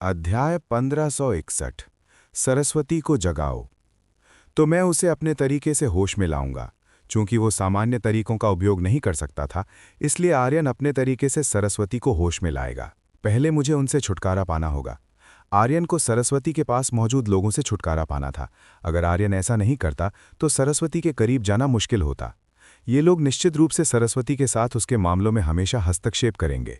अध्याय 1561 सरस्वती को जगाओ। तो मैं उसे अपने तरीके से होश में लाऊंगा। चूंकि वो सामान्य तरीकों का उपयोग नहीं कर सकता था, इसलिए आर्यन अपने तरीके से सरस्वती को होश में लाएगा। पहले मुझे उनसे छुटकारा पाना होगा। आर्यन को सरस्वती के पास मौजूद लोगों से छुटकारा पाना था। अगर आर्यन ऐसा नहीं करता तो सरस्वती के करीब जाना मुश्किल होता। ये लोग निश्चित रूप से सरस्वती के साथ उसके मामलों में हमेशा हस्तक्षेप करेंगे।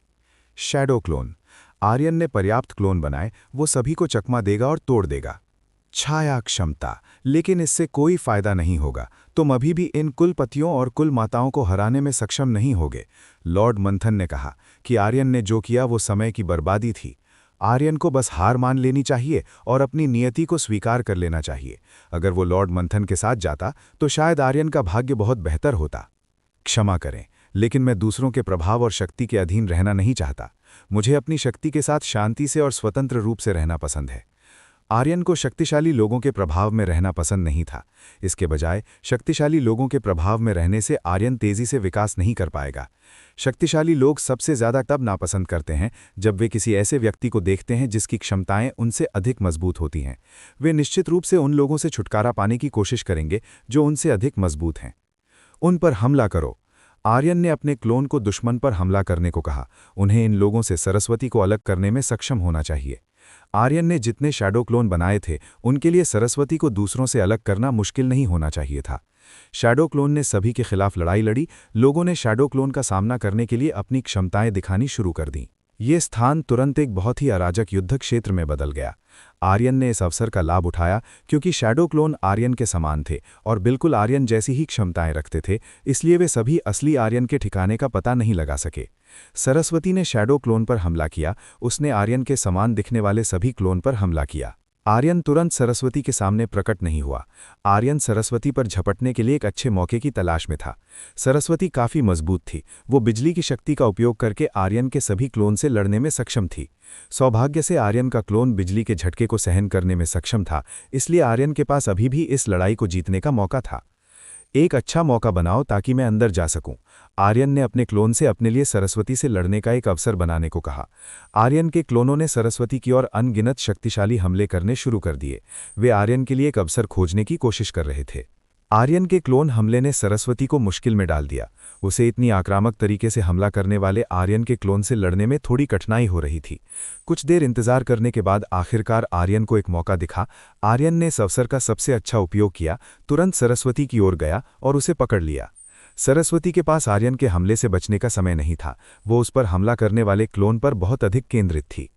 Shadow clone. आर्यन ने पर्याप्त क्लोन बनाए, वो सभी को चकमा देगा और तोड़ देगा। छाया क्षमता। लेकिन इससे कोई फायदा नहीं होगा। तुम अभी भी इन कुलपतियों और कुल माताओं को हराने में सक्षम नहीं होगे। लॉर्ड मंथन ने कहा कि आर्यन ने जो किया वो समय की बर्बादी थी। आर्यन को बस हार मान लेनी चाहिए और अपनी नियति को स्वीकार कर लेना चाहिए। अगर वो लॉर्ड मंथन के साथ जाता तो शायद आर्यन का भाग्य बहुत बेहतर होता। क्षमा करें, लेकिन मैं दूसरों के प्रभाव और शक्ति के अधीन रहना नहीं चाहता। मुझे अपनी शक्ति के साथ शांति से और स्वतंत्र रूप से रहना पसंद है। आर्यन को शक्तिशाली लोगों के प्रभाव में रहना पसंद नहीं था। इसके बजाय शक्तिशाली लोगों के प्रभाव में रहने से आर्यन तेजी से विकास नहीं कर पाएगा। शक्तिशाली लोग सबसे ज्यादा तब नापसंद करते हैं जब वे किसी ऐसे व्यक्ति को देखते हैं जिसकी क्षमताएं उनसे अधिक मजबूत होती हैं। वे निश्चित रूप से उन लोगों से छुटकारा पाने की कोशिश करेंगे जो उनसे अधिक मजबूत हैं। उन पर हमला करो। आर्यन ने अपने क्लोन को दुश्मन पर हमला करने को कहा। उन्हें इन लोगों से सरस्वती को अलग करने में सक्षम होना चाहिए। आर्यन ने जितने शैडो क्लोन बनाए थे, उनके लिए सरस्वती को दूसरों से अलग करना मुश्किल नहीं होना चाहिए था। शैडो क्लोन ने सभी के खिलाफ लड़ाई लड़ी। लोगों ने शैडो क्लोन का सामना करने के लिए अपनी क्षमताएं दिखानी शुरू कर दी। ये स्थान तुरंत एक बहुत ही अराजक युद्ध क्षेत्र में बदल गया। आर्यन ने इस अवसर का लाभ उठाया क्योंकि शैडो क्लोन आर्यन के समान थे और बिल्कुल आर्यन जैसी ही क्षमताएं रखते थे, इसलिए वे सभी असली आर्यन के ठिकाने का पता नहीं लगा सके। सरस्वती ने शैडो क्लोन पर हमला किया। उसने आर्यन के समान दिखने वाले सभी क्लोन पर हमला किया। आर्यन तुरंत सरस्वती के सामने प्रकट नहीं हुआ। आर्यन सरस्वती पर झपटने के लिए एक अच्छे मौके की तलाश में था। सरस्वती काफी मजबूत थी। वो बिजली की शक्ति का उपयोग करके आर्यन के सभी क्लोन से लड़ने में सक्षम थी। सौभाग्य से आर्यन का क्लोन बिजली के झटके को सहन करने में सक्षम था, इसलिए आर्यन के पास अभी भी इस लड़ाई को जीतने का मौका था। एक अच्छा मौका बनाओ ताकि मैं अंदर जा सकूं। आर्यन ने अपने क्लोन से अपने लिए सरस्वती से लड़ने का एक अवसर बनाने को कहा। आर्यन के क्लोनों ने सरस्वती की ओर अनगिनत शक्तिशाली हमले करने शुरू कर दिए। वे आर्यन के लिए एक अवसर खोजने की कोशिश कर रहे थे। आर्यन के क्लोन हमले ने सरस्वती को मुश्किल में डाल दिया। उसे इतनी आक्रामक तरीके से हमला करने वाले आर्यन के क्लोन से लड़ने में थोड़ी कठिनाई हो रही थी। कुछ देर इंतजार करने के बाद आखिरकार आर्यन को एक मौका दिखा। आर्यन ने इस अवसर का सबसे अच्छा उपयोग किया, तुरंत सरस्वती की ओर गया और उसे पकड़ लिया। सरस्वती के पास आर्यन के हमले से बचने का समय नहीं था। वो उस पर हमला करने वाले क्लोन पर बहुत अधिक केंद्रित थी।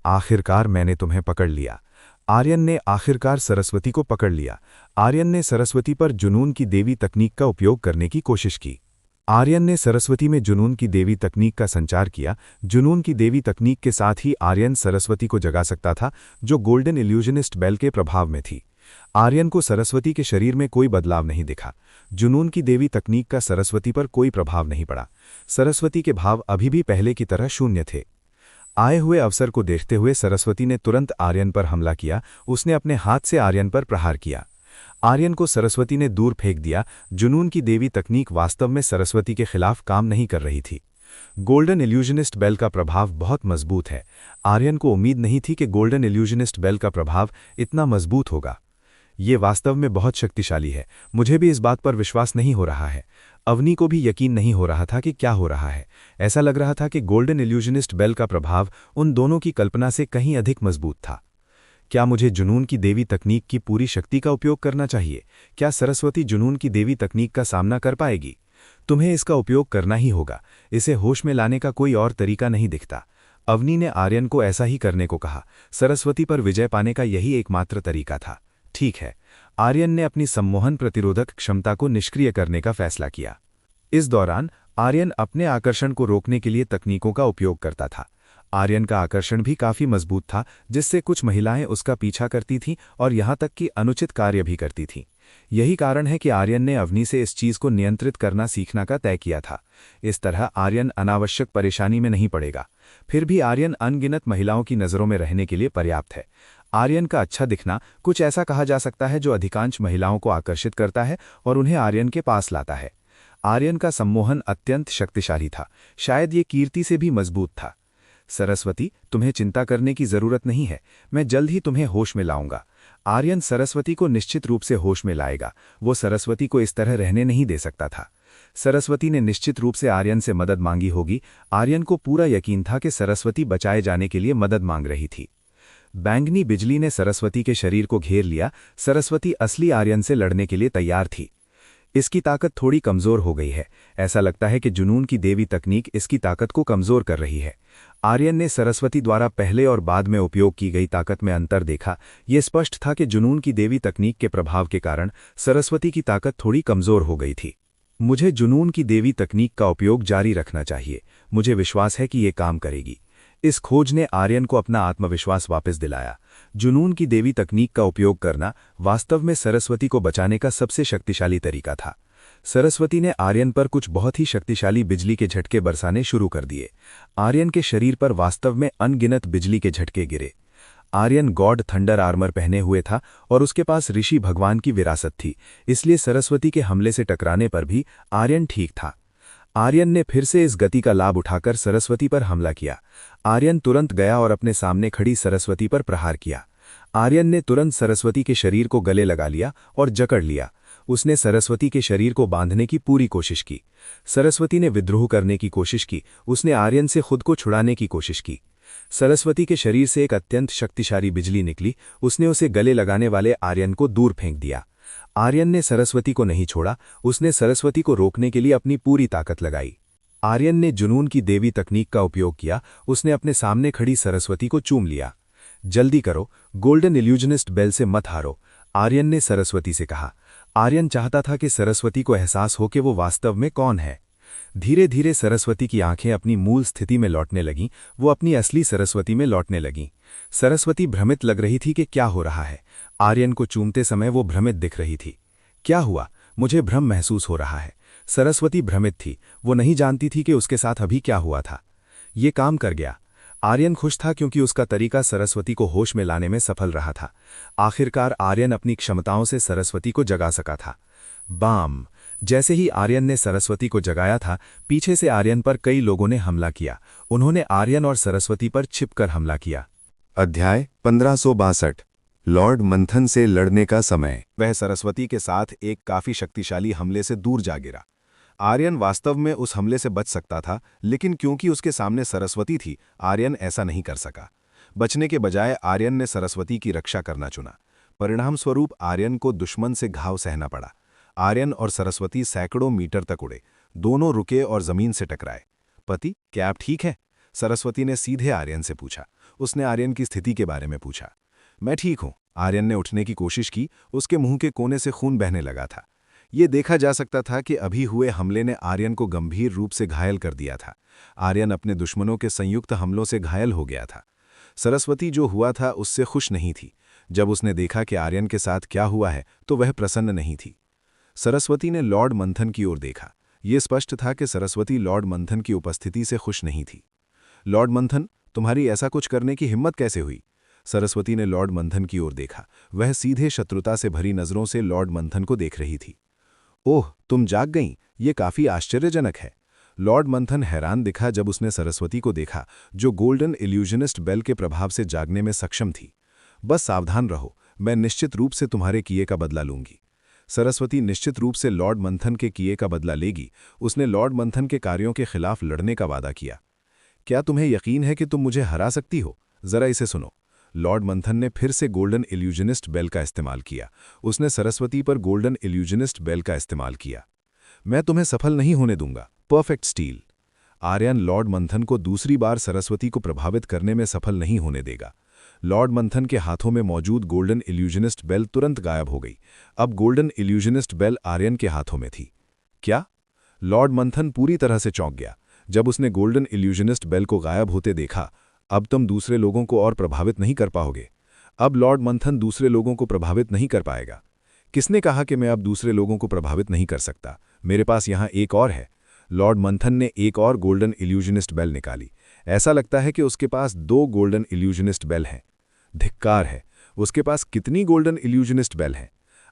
आखिरकार मैंने तुम्हें पकड़ लिया। आर्यन ने आखिरकार सरस्वती को पकड़ लिया। आर्यन ने सरस्वती पर जुनून की देवी तकनीक का उपयोग करने की कोशिश की। आर्यन ने सरस्वती में जुनून की देवी तकनीक का संचार किया। जुनून की देवी तकनीक के साथ ही आर्यन सरस्वती को जगा सकता था, जो गोल्डन इल्यूजनिस्ट बेल के प्रभाव में थी। आर्यन को सरस्वती के शरीर में कोई बदलाव नहीं दिखा। जुनून की देवी तकनीक का सरस्वती पर कोई प्रभाव नहीं पड़ा। सरस्वती के भाव अभी भी पहले की तरह शून्य थे। आए हुए अवसर को देखते हुए सरस्वती ने तुरंत आर्यन पर हमला किया। उसने अपने हाथ से आर्यन पर प्रहार किया। आर्यन को सरस्वती ने दूर फेंक दिया। जुनून की देवी तकनीक वास्तव में सरस्वती के खिलाफ काम नहीं कर रही थी। गोल्डन इल्यूजनिस्ट बेल का प्रभाव बहुत मजबूत है। आर्यन को उम्मीद नहीं थी कि गोल्डन इल्यूजनिस्ट बेल का प्रभाव इतना मजबूत होगा। ये वास्तव में बहुत शक्तिशाली है। मुझे भी इस बात पर विश्वास नहीं हो रहा है। अवनी को भी यकीन नहीं हो रहा था कि क्या हो रहा है। ऐसा लग रहा था कि गोल्डन इल्यूजनिस्ट बेल का प्रभाव उन दोनों की कल्पना से कहीं अधिक मजबूत था। क्या मुझे जुनून की देवी तकनीक की पूरी शक्ति का उपयोग करना चाहिए? क्या सरस्वती जुनून की देवी तकनीक का सामना कर पाएगी? तुम्हें इसका उपयोग करना ही होगा। इसे होश में लाने का कोई और तरीका नहीं दिखता। अवनी ने आर्यन को ऐसा ही करने को कहा। सरस्वती पर विजय पाने का यही एकमात्र तरीका था। ठीक है। आर्यन ने अपनी सम्मोहन प्रतिरोधक क्षमता को निष्क्रिय करने का फैसला किया। इस दौरान आर्यन अपने आकर्षण को रोकने के लिए तकनीकों का उपयोग करता था। आर्यन का आकर्षण भी काफी मजबूत था, जिससे कुछ महिलाएं उसका पीछा करती थीं और यहां तक कि अनुचित कार्य भी करती थीं। यही कारण है कि आर्यन ने अवनी से इस चीज को नियंत्रित करना सीखना का तय किया था। इस तरह आर्यन अनावश्यक परेशानी में नहीं पड़ेगा। फिर भी आर्यन अनगिनत महिलाओं की नजरों में रहने के लिए पर्याप्त है। आर्यन का अच्छा दिखना कुछ ऐसा कहा जा सकता है जो अधिकांश महिलाओं को आकर्षित करता है और उन्हें आर्यन के पास लाता है। आर्यन का सम्मोहन अत्यंत शक्तिशाली था। शायद ये कीर्ति से भी मजबूत था। सरस्वती, तुम्हें चिंता करने की जरूरत नहीं है, मैं जल्द ही तुम्हें होश में लाऊंगा। आर्यन सरस्वती को निश्चित रूप से होश में लाएगा, वो सरस्वती को इस तरह रहने नहीं दे सकता था। सरस्वती ने निश्चित रूप से आर्यन से मदद मांगी होगी। आर्यन को पूरा यकीन था कि सरस्वती बचाए जाने के लिए मदद मांग रही थी। बैंगनी बिजली ने सरस्वती के शरीर को घेर लिया। सरस्वती असली आर्यन से लड़ने के लिए तैयार थी। इसकी ताकत थोड़ी कमजोर हो गई है। ऐसा लगता है कि जुनून की देवी तकनीक इसकी ताकत को कमजोर कर रही है। आर्यन ने सरस्वती द्वारा पहले और बाद में उपयोग की गई ताकत में अंतर देखा। यह स्पष्ट था कि जुनून की देवी तकनीक के प्रभाव के कारण सरस्वती की ताकत थोड़ी कमजोर हो गई थी। मुझे जुनून की देवी तकनीक का उपयोग जारी रखना चाहिए। मुझे विश्वास है कि ये काम करेगी। इस खोज ने आर्यन को अपना आत्मविश्वास वापस दिलाया। जुनून की देवी तकनीक का उपयोग करना वास्तव में सरस्वती को बचाने का सबसे शक्तिशाली तरीका था। सरस्वती ने आर्यन पर कुछ बहुत ही शक्तिशाली बिजली के झटके बरसाने शुरू कर दिए। आर्यन के शरीर पर वास्तव में अनगिनत बिजली के झटके गिरे। आर्यन गॉड थंडर आर्मर पहने हुए था और उसके पास ऋषि भगवान की विरासत थी, इसलिए सरस्वती के हमले से टकराने पर भी आर्यन ठीक था। आर्यन ने फिर से इस गति का लाभ उठाकर सरस्वती पर हमला किया। आर्यन तुरंत गया और अपने सामने खड़ी सरस्वती पर प्रहार किया। आर्यन ने तुरंत सरस्वती के शरीर को गले लगा लिया और जकड़ लिया। उसने सरस्वती के शरीर को बांधने की पूरी कोशिश की। सरस्वती ने विद्रोह करने की कोशिश की। उसने आर्यन से खुद को छुड़ाने की कोशिश की। सरस्वती के शरीर से एक अत्यंत शक्तिशाली बिजली निकली। उसने उसे गले लगाने वाले आर्यन को दूर फेंक दिया। आर्यन ने सरस्वती को नहीं छोड़ा। उसने सरस्वती को रोकने के लिए अपनी पूरी ताकत लगाई। आर्यन ने जुनून की देवी तकनीक का उपयोग किया। उसने अपने सामने खड़ी सरस्वती को चूम लिया। जल्दी करो, गोल्डन इल्यूजनिस्ट बेल से मत हारो, आर्यन ने सरस्वती से कहा। आर्यन चाहता था कि सरस्वती को एहसास हो कि वो वास्तव में कौन है। धीरे धीरे सरस्वती की आंखें अपनी मूल स्थिति में लौटने लगीं। वो अपनी असली सरस्वती में लौटने लगीं। सरस्वती भ्रमित लग रही थी कि क्या हो रहा है। आर्यन को चूमते समय वो भ्रमित दिख रही थी। क्या हुआ? मुझे भ्रम महसूस हो रहा है। सरस्वती भ्रमित थी। वो नहीं जानती थी कि उसके साथ अभी क्या हुआ था। ये काम कर गया। आर्यन खुश था क्योंकि उसका तरीका सरस्वती को होश में लाने में सफल रहा था। आखिरकार आर्यन अपनी क्षमताओं से सरस्वती को जगा सका था। बाम! जैसे ही आर्यन ने सरस्वती को जगाया था, पीछे से आर्यन पर कई लोगों ने हमला किया। उन्होंने आर्यन और सरस्वती पर छिपकर हमला किया। अध्याय 1562 लॉर्ड मंथन से लड़ने का समय। वह सरस्वती के साथ एक काफी शक्तिशाली हमले से दूर जा गिरा। आर्यन वास्तव में उस हमले से बच सकता था, लेकिन क्योंकि उसके सामने सरस्वती थी, आर्यन ऐसा नहीं कर सका। बचने के बजाय आर्यन ने सरस्वती की रक्षा करना चुना। परिणामस्वरूप आर्यन को दुश्मन से घाव सहना पड़ा। आर्यन और सरस्वती सैकड़ों मीटर तक उड़े। दोनों रुके और जमीन से टकराए। पति, क्या आप ठीक हैं? सरस्वती ने सीधे आर्यन से पूछा। उसने आर्यन की स्थिति के बारे में पूछा। मैं ठीक हूं। आर्यन ने उठने की कोशिश की। उसके मुंह के कोने से खून बहने लगा था। ये देखा जा सकता था कि अभी हुए हमले ने आर्यन को गंभीर रूप से घायल कर दिया था। आर्यन अपने दुश्मनों के संयुक्त हमलों से घायल हो गया था। सरस्वती जो हुआ था उससे खुश नहीं थी। जब उसने देखा कि आर्यन के साथ क्या हुआ है तो वह प्रसन्न नहीं थी। सरस्वती ने लॉर्ड मंथन की ओर देखा। यह स्पष्ट था कि सरस्वती लॉर्ड मंथन की उपस्थिति से खुश नहीं थी। लॉर्ड मंथन, तुम्हारी ऐसा कुछ करने की हिम्मत कैसे हुई? सरस्वती ने लॉर्ड मंथन की ओर देखा। वह सीधे शत्रुता से भरी नजरों से लॉर्ड मंथन को देख रही थी। ओह, तुम जाग गईं, ये काफी आश्चर्यजनक है। लॉर्ड मंथन हैरान दिखा जब उसने सरस्वती को देखा, जो गोल्डन इल्यूजनिस्ट बेल के प्रभाव से जागने में सक्षम थी। बस सावधान रहो, मैं निश्चित रूप से तुम्हारे किए का बदला लूंगी। सरस्वती निश्चित रूप से लॉर्ड मंथन के किए का बदला लेगी। उसने लॉर्ड मंथन के कार्यों के खिलाफ लड़ने का वादा किया। क्या तुम्हें यकीन है कि तुम मुझे हरा सकती हो? जरा इसे सुनो। लॉर्ड मंथन ने फिर से गोल्डन इल्यूजनिस्ट बेल का इस्तेमाल किया। उसने सरस्वती पर गोल्डन इल्यूजनिस्ट बेल का इस्तेमाल किया। मैं तुम्हें सफल नहीं होने दूंगा। Perfect steel. आर्यन लॉर्ड मंथन को दूसरी बार सरस्वती को प्रभावित करने में सफल नहीं होने देगा। लॉर्ड मंथन के हाथों में मौजूद गोल्डन इल्यूजनिस्ट बेल तुरंत गायब हो गई। अब गोल्डन इल्यूजनिस्ट बेल आर्यन के हाथों में थी। क्या? लॉर्ड मंथन पूरी तरह से चौंक गया जब उसने गोल्डन इल्यूजनिस्ट बेल को गायब होते देखा। अब तुम दूसरे लोगों को और प्रभावित नहीं कर पाओगे। अब लॉर्ड मंथन दूसरे लोगों को प्रभावित नहीं कर पाएगा। किसने कहा कि मैं अब दूसरे लोगों को प्रभावित नहीं कर सकता? मेरे पास यहां एक और है। लॉर्ड मंथन ने एक और गोल्डन इल्यूजनिस्ट बेल निकाली। ऐसा लगता है कि उसके पास 2 गोल्डन इल्यूजनिस्ट बेल हैं। धिक्कार है, उसके पास कितनी गोल्डन इल्यूजनिस्ट बेल हैं?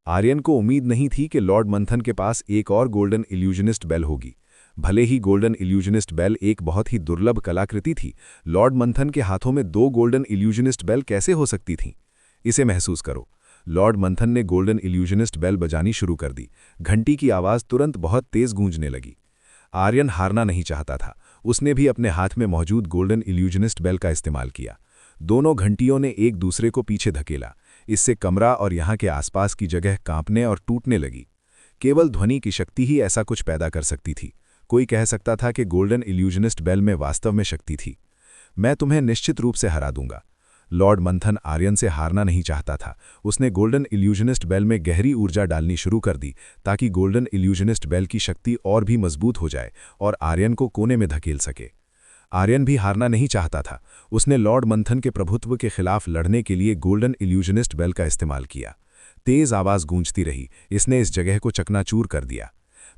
आर्यन को उम्मीद नहीं थी कि लॉर्ड मंथन के पास एक और गोल्डन इल्यूजनिस्ट बेल होगी। भले ही गोल्डन इल्यूजनिस्ट बेल एक बहुत ही दुर्लभ कलाकृति थी, लॉर्ड मंथन के हाथों में 2 गोल्डन इल्यूजनिस्ट बेल कैसे हो सकती थीं? इसे महसूस करो। लॉर्ड मंथन ने गोल्डन इल्यूजनिस्ट बेल बजानी शुरू कर दी। घंटी की आवाज़ तुरंत बहुत तेज गूंजने लगी। आर्यन हारना नहीं चाहता था। उसने भी अपने हाथ में मौजूद गोल्डन इल्यूजनिस्ट बेल का इस्तेमाल किया। दोनों घंटियों ने एक दूसरे को पीछे धकेला। इससे कमरा और यहाँ के आसपास की जगह कांपने और टूटने लगी। केवल ध्वनि की शक्ति ही ऐसा कुछ पैदा कर सकती थी। कोई कह सकता था कि गोल्डन इल्यूजनिस्ट बेल में वास्तव में शक्ति थी। मैं तुम्हें निश्चित रूप से हरा दूंगा। लॉर्ड मंथन आर्यन से हारना नहीं चाहता था। उसने गोल्डन इल्यूजनिस्ट बेल में गहरी ऊर्जा डालनी शुरू कर दी ताकि गोल्डन इल्यूजनिस्ट बेल की शक्ति और भी मजबूत हो जाए और आर्यन को कोने में धकेल सके। आर्यन भी हारना नहीं चाहता था। उसने लॉर्ड मंथन के प्रभुत्व के खिलाफ लड़ने के लिए गोल्डन इल्यूजनिस्ट बेल का इस्तेमाल किया। तेज आवाज़ गूंजती रही। इसने इस जगह को चकनाचूर कर दिया।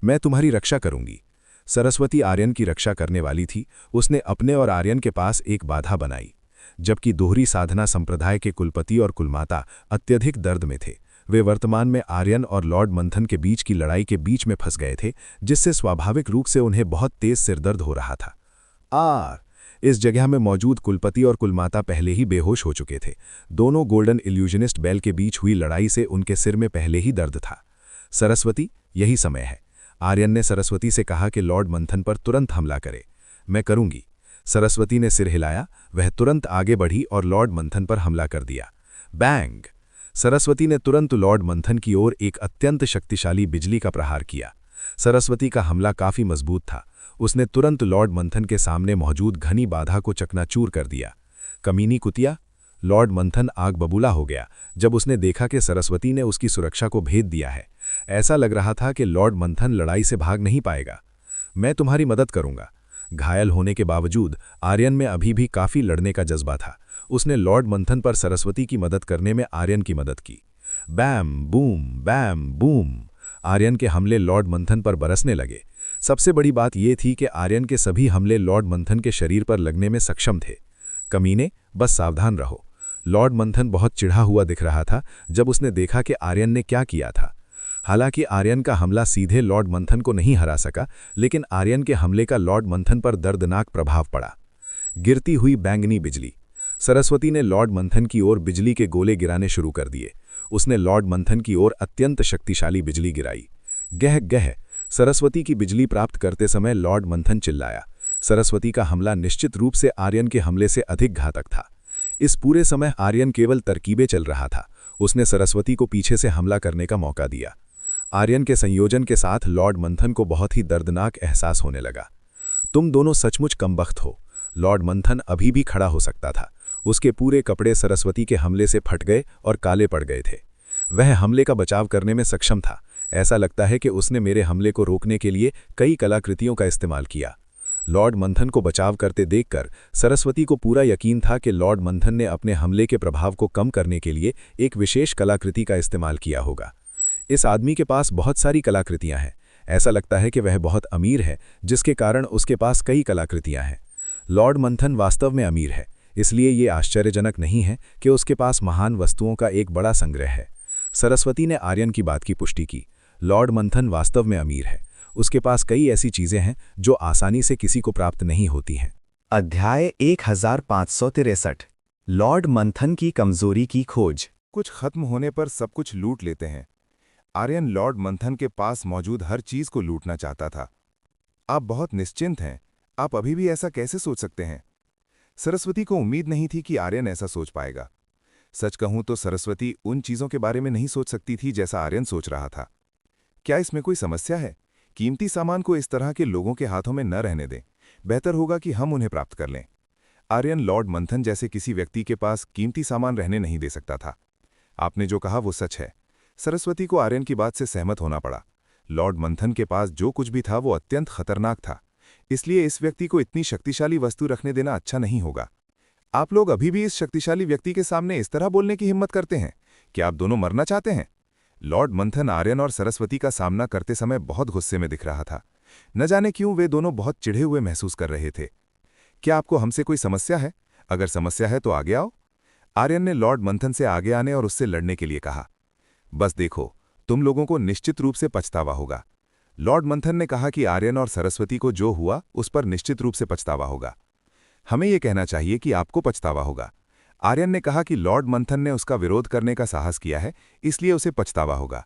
मैं तुम्हारी रक्षा करूंगी। सरस्वती आर्यन की रक्षा करने वाली थी। उसने अपने और आर्यन के पास एक बाधा बनाई। जबकि दोहरी साधना संप्रदाय के कुलपति और कुलमाता अत्यधिक दर्द में थे। वे वर्तमान में आर्यन और लॉर्ड मंथन के बीच की लड़ाई के बीच में फंस गए थे, जिससे स्वाभाविक रूप से उन्हें बहुत तेज सिरदर्द हो रहा था। इस जगह में मौजूद कुलपति और कुलमाता पहले ही बेहोश हो चुके थे। दोनों गोल्डन इल्यूजनिस्ट बेल के बीच हुई लड़ाई से उनके सिर में पहले ही दर्द था। सरस्वती, यही समय है। आर्यन ने सरस्वती से कहा कि लॉर्ड मंथन पर तुरंत हमला करे। मैं करूंगी। सरस्वती ने सिर हिलाया। वह तुरंत आगे बढ़ी और लॉर्ड मंथन पर हमला कर दिया। बैंग! सरस्वती ने तुरंत लॉर्ड मंथन की ओर एक अत्यंत शक्तिशाली बिजली का प्रहार किया। सरस्वती का हमला काफी मजबूत था। उसने तुरंत लॉर्ड मंथन के सामने मौजूद घनी बाधा को चकनाचूर कर दिया। कमीनी कुतिया! लॉर्ड मंथन आग बबूला हो गया जब उसने देखा कि सरस्वती ने उसकी सुरक्षा को भेद दिया है। ऐसा लग रहा था कि लॉर्ड मंथन लड़ाई से भाग नहीं पाएगा। मैं तुम्हारी मदद करूंगा। घायल होने के बावजूद आर्यन में अभी भी काफी लड़ने का जज्बा था। उसने लॉर्ड मंथन पर सरस्वती की मदद करने में आर्यन की मदद की। बैम बूम बैम बूम! आर्यन के हमले लॉर्ड मंथन पर बरसने लगे। सबसे बड़ी बात यह थी कि आर्यन के सभी हमले लॉर्ड मंथन के शरीर पर लगने में सक्षम थे। कमीने, बस सावधान रहो। लॉर्ड मंथन बहुत चिढ़ा हुआ दिख रहा था जब उसने देखा कि आर्यन ने क्या किया था। हालांकि आर्यन का हमला सीधे लॉर्ड मंथन को नहीं हरा सका, लेकिन आर्यन के हमले का लॉर्ड मंथन पर दर्दनाक प्रभाव पड़ा। गिरती हुई बैंगनी बिजली! सरस्वती ने लॉर्ड मंथन की ओर बिजली के गोले गिराने शुरू कर दिए। उसने लॉर्ड मंथन की ओर अत्यंत शक्तिशाली बिजली गिराई। गह गह! सरस्वती की बिजली प्राप्त करते समय लॉर्ड मंथन चिल्लाया। सरस्वती का हमला निश्चित रूप से आर्यन के हमले से अधिक घातक था। इस पूरे समय आर्यन केवल तरकीबें चल रहा था। उसने सरस्वती को पीछे से हमला करने का मौका दिया। आर्यन के संयोजन के साथ लॉर्ड मंथन को बहुत ही दर्दनाक एहसास होने लगा। तुम दोनों सचमुच कमबख्त हो। लॉर्ड मंथन अभी भी खड़ा हो सकता था। उसके पूरे कपड़े सरस्वती के हमले से फट गए और काले पड़ गए थे। वह हमले का बचाव करने में सक्षम था। ऐसा लगता है कि उसने मेरे हमले को रोकने के लिए कई कलाकृतियों का इस्तेमाल किया। लॉर्ड मंथन को बचाव करते देखकर सरस्वती को पूरा यकीन था कि लॉर्ड मंथन ने अपने हमले के प्रभाव को कम करने के लिए एक विशेष कलाकृति का इस्तेमाल किया होगा। इस आदमी के पास बहुत सारी कलाकृतियां हैं। ऐसा लगता है कि वह बहुत अमीर है, जिसके कारण उसके पास कई कलाकृतियां हैं। लॉर्ड मंथन वास्तव में अमीर है, इसलिए ये आश्चर्यजनक नहीं है कि उसके पास महान वस्तुओं का एक बड़ा संग्रह है। सरस्वती ने आर्यन की बात की पुष्टि की। लॉर्ड मंथन वास्तव में अमीर है। उसके पास कई ऐसी चीजें हैं जो आसानी से किसी को प्राप्त नहीं होती हैं। अध्याय 1563 लॉर्ड मंथन की कमजोरी की खोज। कुछ खत्म होने पर सब कुछ लूट लेते हैं। आर्यन लॉर्ड मंथन के पास मौजूद हर चीज को लूटना चाहता था। आप बहुत निश्चिंत हैं। आप अभी भी ऐसा कैसे सोच सकते हैं? सरस्वती को उम्मीद नहीं थी कि आर्यन ऐसा सोच पाएगा। सच कहूं तो सरस्वती उन चीजों के बारे में नहीं सोच सकती थी जैसा आर्यन सोच रहा था। क्या इसमें कोई समस्या है? कीमती सामान को इस तरह के लोगों के हाथों में न रहने दें। बेहतर होगा कि हम उन्हें प्राप्त कर लें। आर्यन लॉर्ड मंथन जैसे किसी व्यक्ति के पास कीमती सामान रहने नहीं दे सकता था। आपने जो कहा वो सच है। सरस्वती को आर्यन की बात से सहमत होना पड़ा। लॉर्ड मंथन के पास जो कुछ भी था वो अत्यंत खतरनाक था, इसलिए इस व्यक्ति को इतनी शक्तिशाली वस्तु रखने देना अच्छा नहीं होगा। आप लोग अभी भी इस शक्तिशाली व्यक्ति के सामने इस तरह बोलने की हिम्मत करते हैं कि आप दोनों मरना चाहते हैं? लॉर्ड मंथन आर्यन और सरस्वती का सामना करते समय बहुत गुस्से में दिख रहा था। न जाने क्यों वे दोनों बहुत चिढ़े हुए महसूस कर रहे थे। क्या आपको हमसे कोई समस्या है? अगर समस्या है तो आगे आओ। आर्यन ने लॉर्ड मंथन से आगे आने और उससे लड़ने के लिए कहा। बस देखो, तुम लोगों को निश्चित रूप से पछतावा होगा। लॉर्ड मंथन ने कहा कि आर्यन और सरस्वती को जो हुआ उस पर निश्चित रूप से पछतावा होगा। हमें यह कहना चाहिए कि आपको पछतावा होगा। आर्यन ने कहा कि लॉर्ड मंथन ने उसका विरोध करने का साहस किया है, इसलिए उसे पछतावा होगा।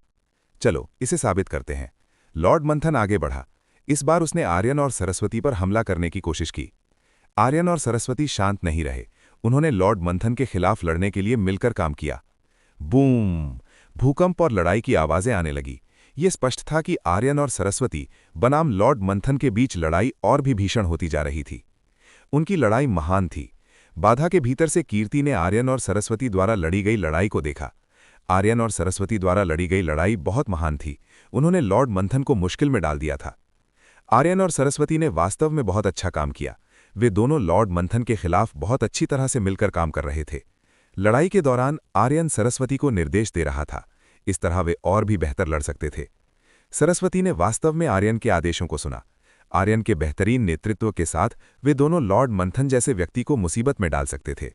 चलो इसे साबित करते हैं। लॉर्ड मंथन आगे बढ़ा। इस बार उसने आर्यन और सरस्वती पर हमला करने की कोशिश की। आर्यन और सरस्वती शांत नहीं रहे। उन्होंने लॉर्ड मंथन के खिलाफ लड़ने के लिए मिलकर काम किया। बूम! भूकंप और लड़ाई की आवाजें आने लगी। ये स्पष्ट था कि आर्यन और सरस्वती बनाम लॉर्ड मंथन के बीच लड़ाई और भी भीषण होती जा रही थी। उनकी लड़ाई महान थी। बाधा के भीतर से कीर्ति ने आर्यन और सरस्वती द्वारा लड़ी गई लड़ाई को देखा। आर्यन और सरस्वती द्वारा लड़ी गई लड़ाई बहुत महान थी। उन्होंने लॉर्ड मंथन को मुश्किल में डाल दिया था। आर्यन और सरस्वती ने वास्तव में बहुत अच्छा काम किया। वे दोनों लॉर्ड मंथन के खिलाफ बहुत अच्छी तरह से मिलकर काम कर रहे थे। लड़ाई के दौरान आर्यन सरस्वती को निर्देश दे रहा था। इस तरह वे और भी बेहतर लड़ सकते थे। सरस्वती ने वास्तव में आर्यन के आदेशों को सुना। आर्यन के बेहतरीन नेतृत्व के साथ वे दोनों लॉर्ड मंथन जैसे व्यक्ति को मुसीबत में डाल सकते थे।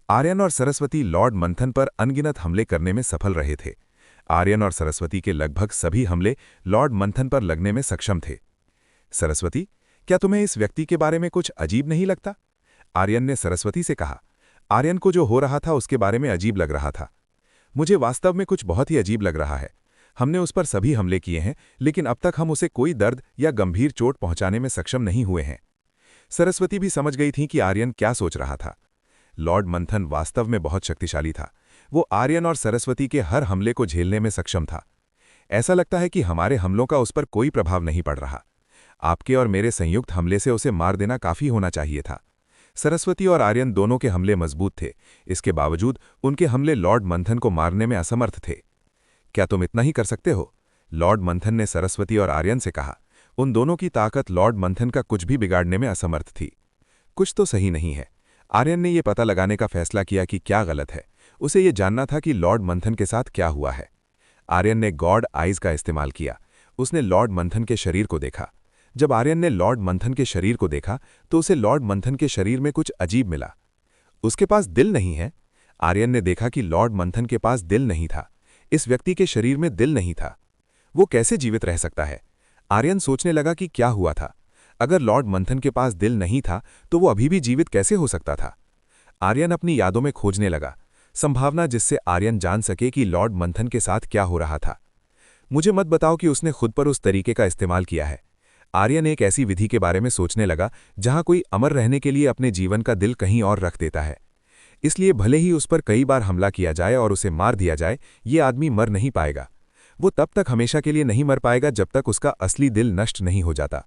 आर्यन और सरस्वती लॉर्ड मंथन पर अनगिनत हमले करने में सफल रहे थे। आर्यन और सरस्वती के लगभग सभी हमले लॉर्ड मंथन पर लगने में सक्षम थे। सरस्वती, क्या तुम्हें इस व्यक्ति के बारे में कुछ अजीब नहीं लगता? आर्यन ने सरस्वती से कहा। आर्यन को जो हो रहा था उसके बारे में अजीब लग रहा था। मुझे वास्तव में कुछ बहुत ही अजीब लग रहा है। हमने उस पर सभी हमले किए हैं, लेकिन अब तक हम उसे कोई दर्द या गंभीर चोट पहुंचाने में सक्षम नहीं हुए हैं। सरस्वती भी समझ गई थी कि आर्यन क्या सोच रहा था। लॉर्ड मंथन वास्तव में बहुत शक्तिशाली था। वो आर्यन और सरस्वती के हर हमले को झेलने में सक्षम था। ऐसा लगता है कि हमारे हमलों का उस पर कोई प्रभाव नहीं पड़ रहा। आपके और मेरे संयुक्त हमले से उसे मार देना काफी होना चाहिए था। सरस्वती और आर्यन दोनों के हमले मजबूत थे। इसके बावजूद उनके हमले लॉर्ड मंथन को मारने में असमर्थ थे। क्या तुम इतना ही कर सकते हो? लॉर्ड मंथन ने सरस्वती और आर्यन से कहा। उन दोनों की ताकत लॉर्ड मंथन का कुछ भी बिगाड़ने में असमर्थ थी। कुछ तो सही नहीं है। आर्यन ने यह पता लगाने का फैसला किया कि क्या गलत है। उसे यह जानना था कि लॉर्ड मंथन के साथ क्या हुआ है। आर्यन ने गॉड आइज का इस्तेमाल किया। उसने लॉर्ड मंथन के शरीर को देखा। जब आर्यन ने लॉर्ड मंथन के शरीर को देखा तो उसे लॉर्ड मंथन के शरीर में कुछ अजीब मिला। उसके पास दिल नहीं है। आर्यन ने देखा कि लॉर्ड मंथन के पास दिल नहीं था। इस व्यक्ति के शरीर में दिल नहीं था। वो कैसे जीवित रह सकता है? आर्यन सोचने लगा कि क्या हुआ था। अगर लॉर्ड मंथन के पास दिल नहीं था तो वो अभी भी जीवित कैसे हो सकता था? आर्यन अपनी यादों में खोजने लगा, संभावना जिससे आर्यन जान सके कि लॉर्ड मंथन के साथ क्या हो रहा था। मुझे मत बताओ कि उसने खुद पर उस तरीके का इस्तेमाल किया है। आर्यन एक ऐसी विधि के बारे में सोचने लगा जहां कोई अमर रहने के लिए अपने जीवन का दिल कहीं और रख देता है। इसलिए भले ही उस पर कई बार हमला किया जाए और उसे मार दिया जाए, ये आदमी मर नहीं पाएगा। वो तब तक हमेशा के लिए नहीं मर पाएगा जब तक उसका असली दिल नष्ट नहीं हो जाता।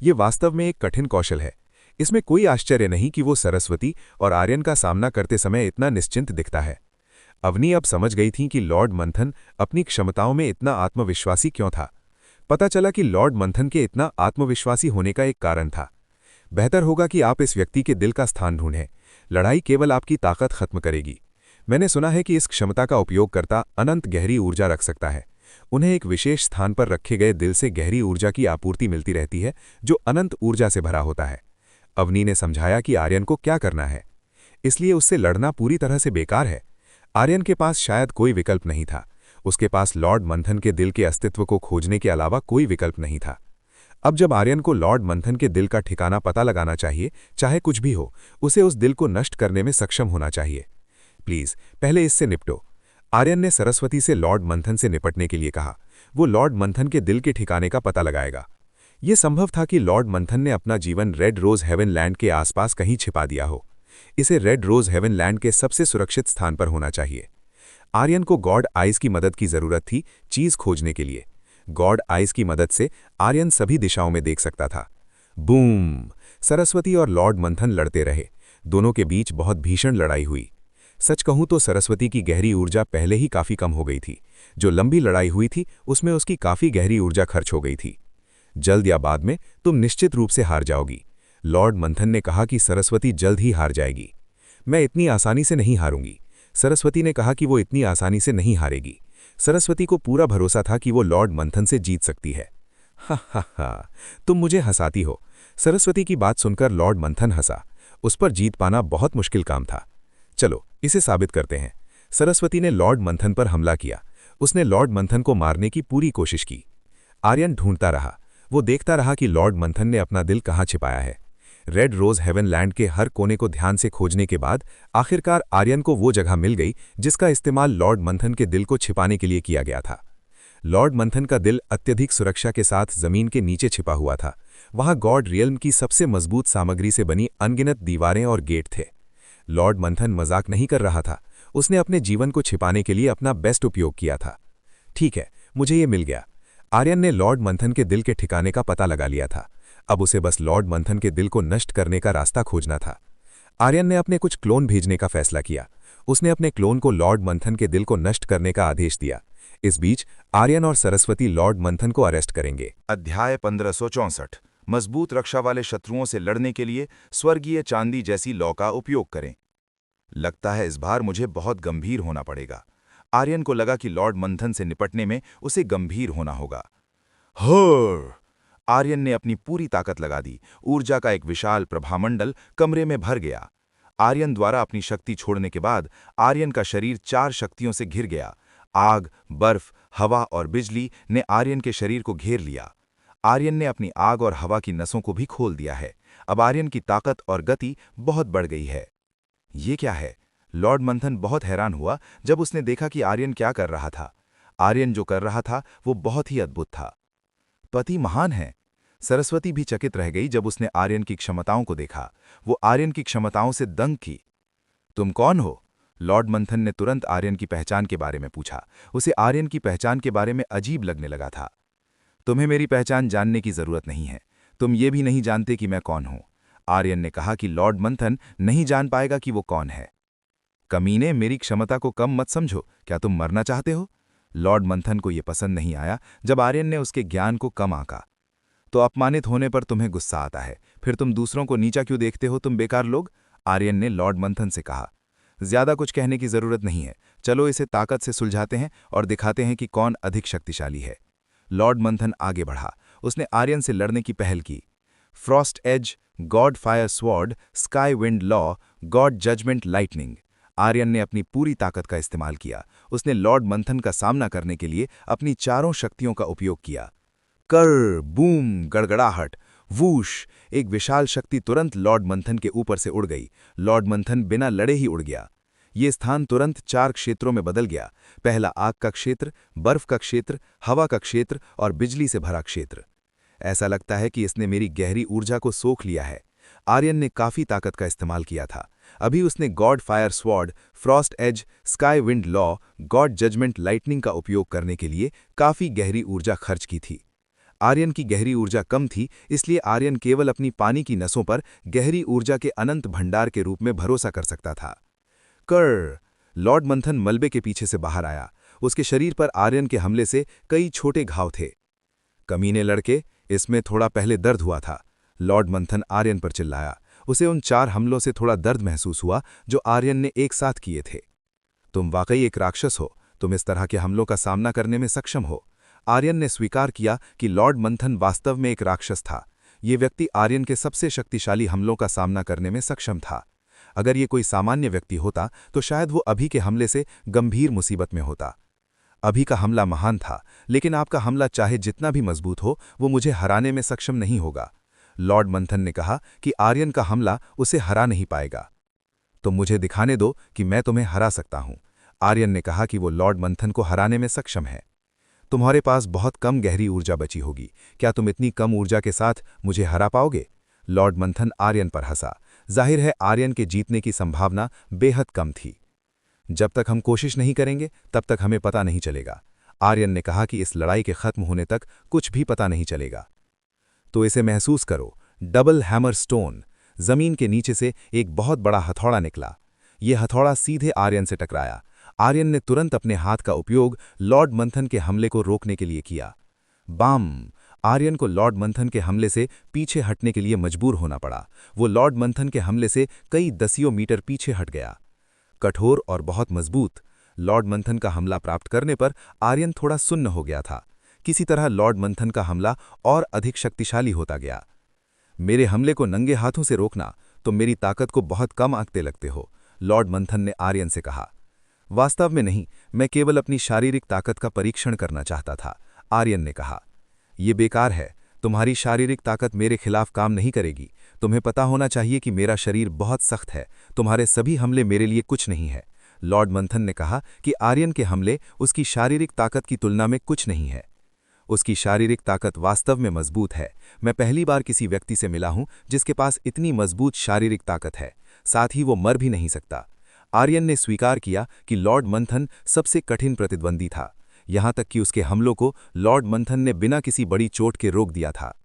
ये वास्तव में एक कठिन कौशल है। इसमें कोई आश्चर्य नहीं कि वो सरस्वती और आर्यन का सामना करते समय इतना निश्चिंत दिखता है। अवनी अब समझ गई थी कि लॉर्ड मंथन अपनी क्षमताओं में इतना आत्मविश्वासी क्यों था। पता चला कि लॉर्ड मंथन के इतना आत्मविश्वासी होने का एक कारण था। बेहतर होगा कि आप इस व्यक्ति के दिल का स्थान ढूंढें। लड़ाई केवल आपकी ताकत खत्म करेगी। मैंने सुना है कि इस क्षमता का उपयोगकर्ता अनंत गहरी ऊर्जा रख सकता है। उन्हें एक विशेष स्थान पर रखे गए दिल से गहरी ऊर्जा की आपूर्ति मिलती रहती है, जो अनंत ऊर्जा से भरा होता है। अवनी ने समझाया कि आर्यन को क्या करना है, इसलिए उससे लड़ना पूरी तरह से बेकार है। आर्यन के पास शायद कोई विकल्प नहीं था। उसके पास लॉर्ड मंथन के दिल के अस्तित्व को खोजने के अलावा कोई विकल्प नहीं था। अब जब आर्यन को लॉर्ड मंथन के दिल का ठिकाना पता लगाना चाहिए, चाहे कुछ भी हो, उसे उस दिल को नष्ट करने में सक्षम होना चाहिए। प्लीज पहले इससे निपटो। आर्यन ने सरस्वती से लॉर्ड मंथन से निपटने के लिए कहा। वो लॉर्ड मंथन के दिल के ठिकाने का पता लगाएगा। ये संभव था कि लॉर्ड मंथन ने अपना जीवन रेड रोज हेवन लैंड के आसपास कहीं छिपा दिया हो। इसे रेड रोज हेवन लैंड के सबसे सुरक्षित स्थान पर होना चाहिए। आर्यन को गॉड आइज की मदद की जरूरत थी चीज खोजने के लिए। गॉड आइज की मदद से आर्यन सभी दिशाओं में देख सकता था। बूम! सरस्वती और लॉर्ड मंथन लड़ते रहे। दोनों के बीच बहुत भीषण लड़ाई हुई। सच कहूं तो सरस्वती की गहरी ऊर्जा पहले ही काफी कम हो गई थी। जो लंबी लड़ाई हुई थी उसमें उसकी काफी गहरी ऊर्जा खर्च हो गई थी। जल्द या बाद में तुम निश्चित रूप से हार जाओगी। लॉर्ड मंथन ने कहा कि सरस्वती जल्द ही हार जाएगी। मैं इतनी आसानी से नहीं हारूंगी। सरस्वती ने कहा कि वो इतनी आसानी से नहीं हारेगी। सरस्वती को पूरा भरोसा था कि वो लॉर्ड मंथन से जीत सकती है। हा हा हा, तुम मुझे हंसाती हो। सरस्वती की बात सुनकर लॉर्ड मंथन हंसा। उस पर जीत पाना बहुत मुश्किल काम था। चलो इसे साबित करते हैं। सरस्वती ने लॉर्ड मंथन पर हमला किया। उसने लॉर्ड मंथन को मारने की पूरी कोशिश की। आर्यन ढूंढता रहा। वो देखता रहा कि लॉर्ड मंथन ने अपना दिल कहाँ छिपाया है। रेड रोज हेवन लैंड के हर कोने को ध्यान से खोजने के बाद आखिरकार आर्यन को वो जगह मिल गई जिसका इस्तेमाल लॉर्ड मंथन के दिल को छिपाने के लिए किया गया था। लॉर्ड मंथन का दिल अत्यधिक सुरक्षा के साथ जमीन के नीचे छिपा हुआ था। वहां गॉड रियल्म की सबसे मजबूत सामग्री से बनी अनगिनत दीवारें और गेट थे। लॉर्ड मंथन मजाक नहीं कर रहा था। उसने अपने जीवन को छिपाने के लिए अपना बेस्ट उपयोग किया था। ठीक है, मुझे ये मिल गया। आर्यन ने लॉर्ड मंथन के दिल के ठिकाने का पता लगा लिया था। अब उसे बस लॉर्ड मंथन के दिल को नष्ट करने का रास्ता खोजना था। आर्यन ने अपने कुछ क्लोन भेजने का फैसला किया। उसने अपने क्लोन को लॉर्ड मंथन के दिल को नष्ट करने का आदेश दिया। इस बीच आर्यन और सरस्वती लॉर्ड मंथन को अरेस्ट करेंगे। अध्याय 1564 मजबूत रक्षा वाले शत्रुओं से लड़ने के लिए स्वर्गीय चांदी जैसी लौ का उपयोग करें। लगता है इस बार मुझे बहुत गंभीर होना पड़ेगा। आर्यन को लगा कि लॉर्ड मंथन से निपटने में उसे गंभीर होना होगा। होर! आर्यन ने अपनी पूरी ताकत लगा दी। ऊर्जा का एक विशाल प्रभामंडल कमरे में भर गया। आर्यन द्वारा अपनी शक्ति छोड़ने के बाद आर्यन का शरीर 4 शक्तियों से घिर गया। आग, बर्फ, हवा और बिजली ने आर्यन के शरीर को घेर लिया। आर्यन ने अपनी आग और हवा की नसों को भी खोल दिया है। अब आर्यन की ताकत और गति बहुत बढ़ गई है। ये क्या है? लॉर्ड मंथन बहुत हैरान हुआ जब उसने देखा कि आर्यन क्या कर रहा था। आर्यन जो कर रहा था वो बहुत ही अद्भुत था। पति महान है। सरस्वती भी चकित रह गई जब उसने आर्यन की क्षमताओं को देखा। वो आर्यन की क्षमताओं से दंग की। तुम कौन हो? लॉर्ड मंथन ने तुरंत आर्यन की पहचान के बारे में पूछा। उसे आर्यन की पहचान के बारे में अजीब लगने लगा था। तुम्हें मेरी पहचान जानने की जरूरत नहीं है। तुम ये भी नहीं जानते कि मैं कौन हूं। आर्यन ने कहा कि लॉर्ड मंथन नहीं जान पाएगा कि वो कौन है। कमीने, मेरी क्षमता को कम मत समझो। क्या तुम मरना चाहते हो? लॉर्ड मंथन को यह पसंद नहीं आया जब आर्यन ने उसके ज्ञान को कम आंका। तो अपमानित होने पर तुम्हें गुस्सा आता है, फिर तुम दूसरों को नीचा क्यों देखते हो, तुम बेकार लोग? आर्यन ने लॉर्ड मंथन से कहा। ज्यादा कुछ कहने की जरूरत नहीं है। चलो इसे ताकत से सुलझाते हैं और दिखाते हैं कि कौन अधिक शक्तिशाली है। लॉर्ड मंथन आगे बढ़ा। उसने आर्यन से लड़ने की पहल की। Frost Edge, God Fire Sword, Sky Wind Law, God Judgment Lightning. Aryan ने अपनी पूरी ताकत का इस्तेमाल किया। उसने लॉर्ड मंथन का सामना करने के लिए अपनी चारों शक्तियों का उपयोग किया। कर, बूम, गड़गड़ाहट, वूश! एक विशाल शक्ति तुरंत लॉर्ड मंथन के ऊपर से उड़ गई। लॉर्ड मंथन बिना लड़े ही उड़ गया। ये स्थान तुरंत 4 क्षेत्रों में बदल गया। पहला आग का क्षेत्र, बर्फ का क्षेत्र, हवा का क्षेत्र और बिजली से भरा क्षेत्र। ऐसा लगता है कि इसने मेरी गहरी ऊर्जा को सोख लिया है। आर्यन ने काफी ताकत का इस्तेमाल किया था। अभी उसने God Fire Sword, Frost Edge, Sky Wind Law, God Judgment Lightning का उपयोग करने के लिए काफी गहरी ऊर्जा खर्च की थी। आर्यन की गहरी ऊर्जा कम थी, इसलिए आर्यन केवल अपनी पानी की नसों पर गहरी ऊर्जा के अनंत भंडार के रूप में भरोसा कर सकता था। कर! लॉर्ड मंथन मलबे के पीछे से बाहर आया। उसके शरीर पर आर्यन के हमले से कई छोटे घाव थे। कमीने लड़के, इसमें थोड़ा पहले दर्द हुआ था। लॉर्ड मंथन आर्यन पर चिल्लाया। उसे उन 4 हमलों से थोड़ा दर्द महसूस हुआ जो आर्यन ने एक साथ किए थे। तुम वाकई एक राक्षस हो। तुम इस तरह के हमलों का सामना करने में सक्षम हो। आर्यन ने स्वीकार किया कि लॉर्ड मंथन वास्तव में एक राक्षस था। ये व्यक्ति आर्यन के सबसे शक्तिशाली हमलों का सामना करने में सक्षम था। अगर ये कोई सामान्य व्यक्ति होता तो शायद वो अभी के हमले से गंभीर मुसीबत में होता। अभी का हमला महान था, लेकिन आपका हमला चाहे जितना भी मजबूत हो, वो मुझे हराने में सक्षम नहीं होगा। लॉर्ड मंथन ने कहा कि आर्यन का हमला उसे हरा नहीं पाएगा। तो मुझे दिखाने दो कि मैं तुम्हें हरा सकता हूं। आर्यन ने कहा कि वो लॉर्ड मंथन को हराने में सक्षम है। तुम्हारे पास बहुत कम गहरी ऊर्जा बची होगी। क्या तुम इतनी कम ऊर्जा के साथ मुझे हरा पाओगे? लॉर्ड मंथन आर्यन पर हंसा। जाहिर है आर्यन के जीतने की संभावना बेहद कम थी। जब तक हम कोशिश नहीं करेंगे तब तक हमें पता नहीं चलेगा। आर्यन ने कहा कि इस लड़ाई के खत्म होने तक कुछ भी पता नहीं चलेगा। तो इसे महसूस करो। Double hammer stone. जमीन के नीचे से एक बहुत बड़ा हथौड़ा निकला। यह हथौड़ा सीधे आर्यन से टकराया। आर्यन ने तुरंत अपने हाथ का उपयोग लॉर्ड मंथन के हमले को रोकने के लिए किया। बाम! आर्यन को लॉर्ड मंथन के हमले से पीछे हटने के लिए मजबूर होना पड़ा। वो लॉर्ड मंथन के हमले से कई दसियों मीटर पीछे हट गया। कठोर और बहुत मजबूत। लॉर्ड मंथन का हमला प्राप्त करने पर आर्यन थोड़ा सुन्न हो गया था। किसी तरह लॉर्ड मंथन का हमला और अधिक शक्तिशाली होता गया। मेरे हमले को नंगे हाथों से रोकना, तुम मेरी ताकत को बहुत कम आंकते लगते हो, लॉर्ड मंथन ने आर्यन से कहा। वास्तव में नहीं, मैं केवल अपनी शारीरिक ताकत का परीक्षण करना चाहता था, आर्यन ने कहा। ये बेकार है, तुम्हारी शारीरिक ताकत मेरे खिलाफ काम नहीं करेगी। तुम्हें पता होना चाहिए कि मेरा शरीर बहुत सख्त है, तुम्हारे सभी हमले मेरे लिए कुछ नहीं है। लॉर्ड मंथन ने कहा कि आर्यन के हमले उसकी शारीरिक ताकत की तुलना में कुछ नहीं है। उसकी शारीरिक ताकत वास्तव में मजबूत है। मैं पहली बार किसी व्यक्ति से मिला हूं जिसके पास इतनी मजबूत शारीरिक ताकत है, साथ ही वो मर भी नहीं सकता। आर्यन ने स्वीकार किया कि लॉर्ड मंथन सबसे कठिन प्रतिद्वंदी था, यहां तक कि उसके हमलों को लॉर्ड मंथन ने बिना किसी बड़ी चोट के रोक दिया था।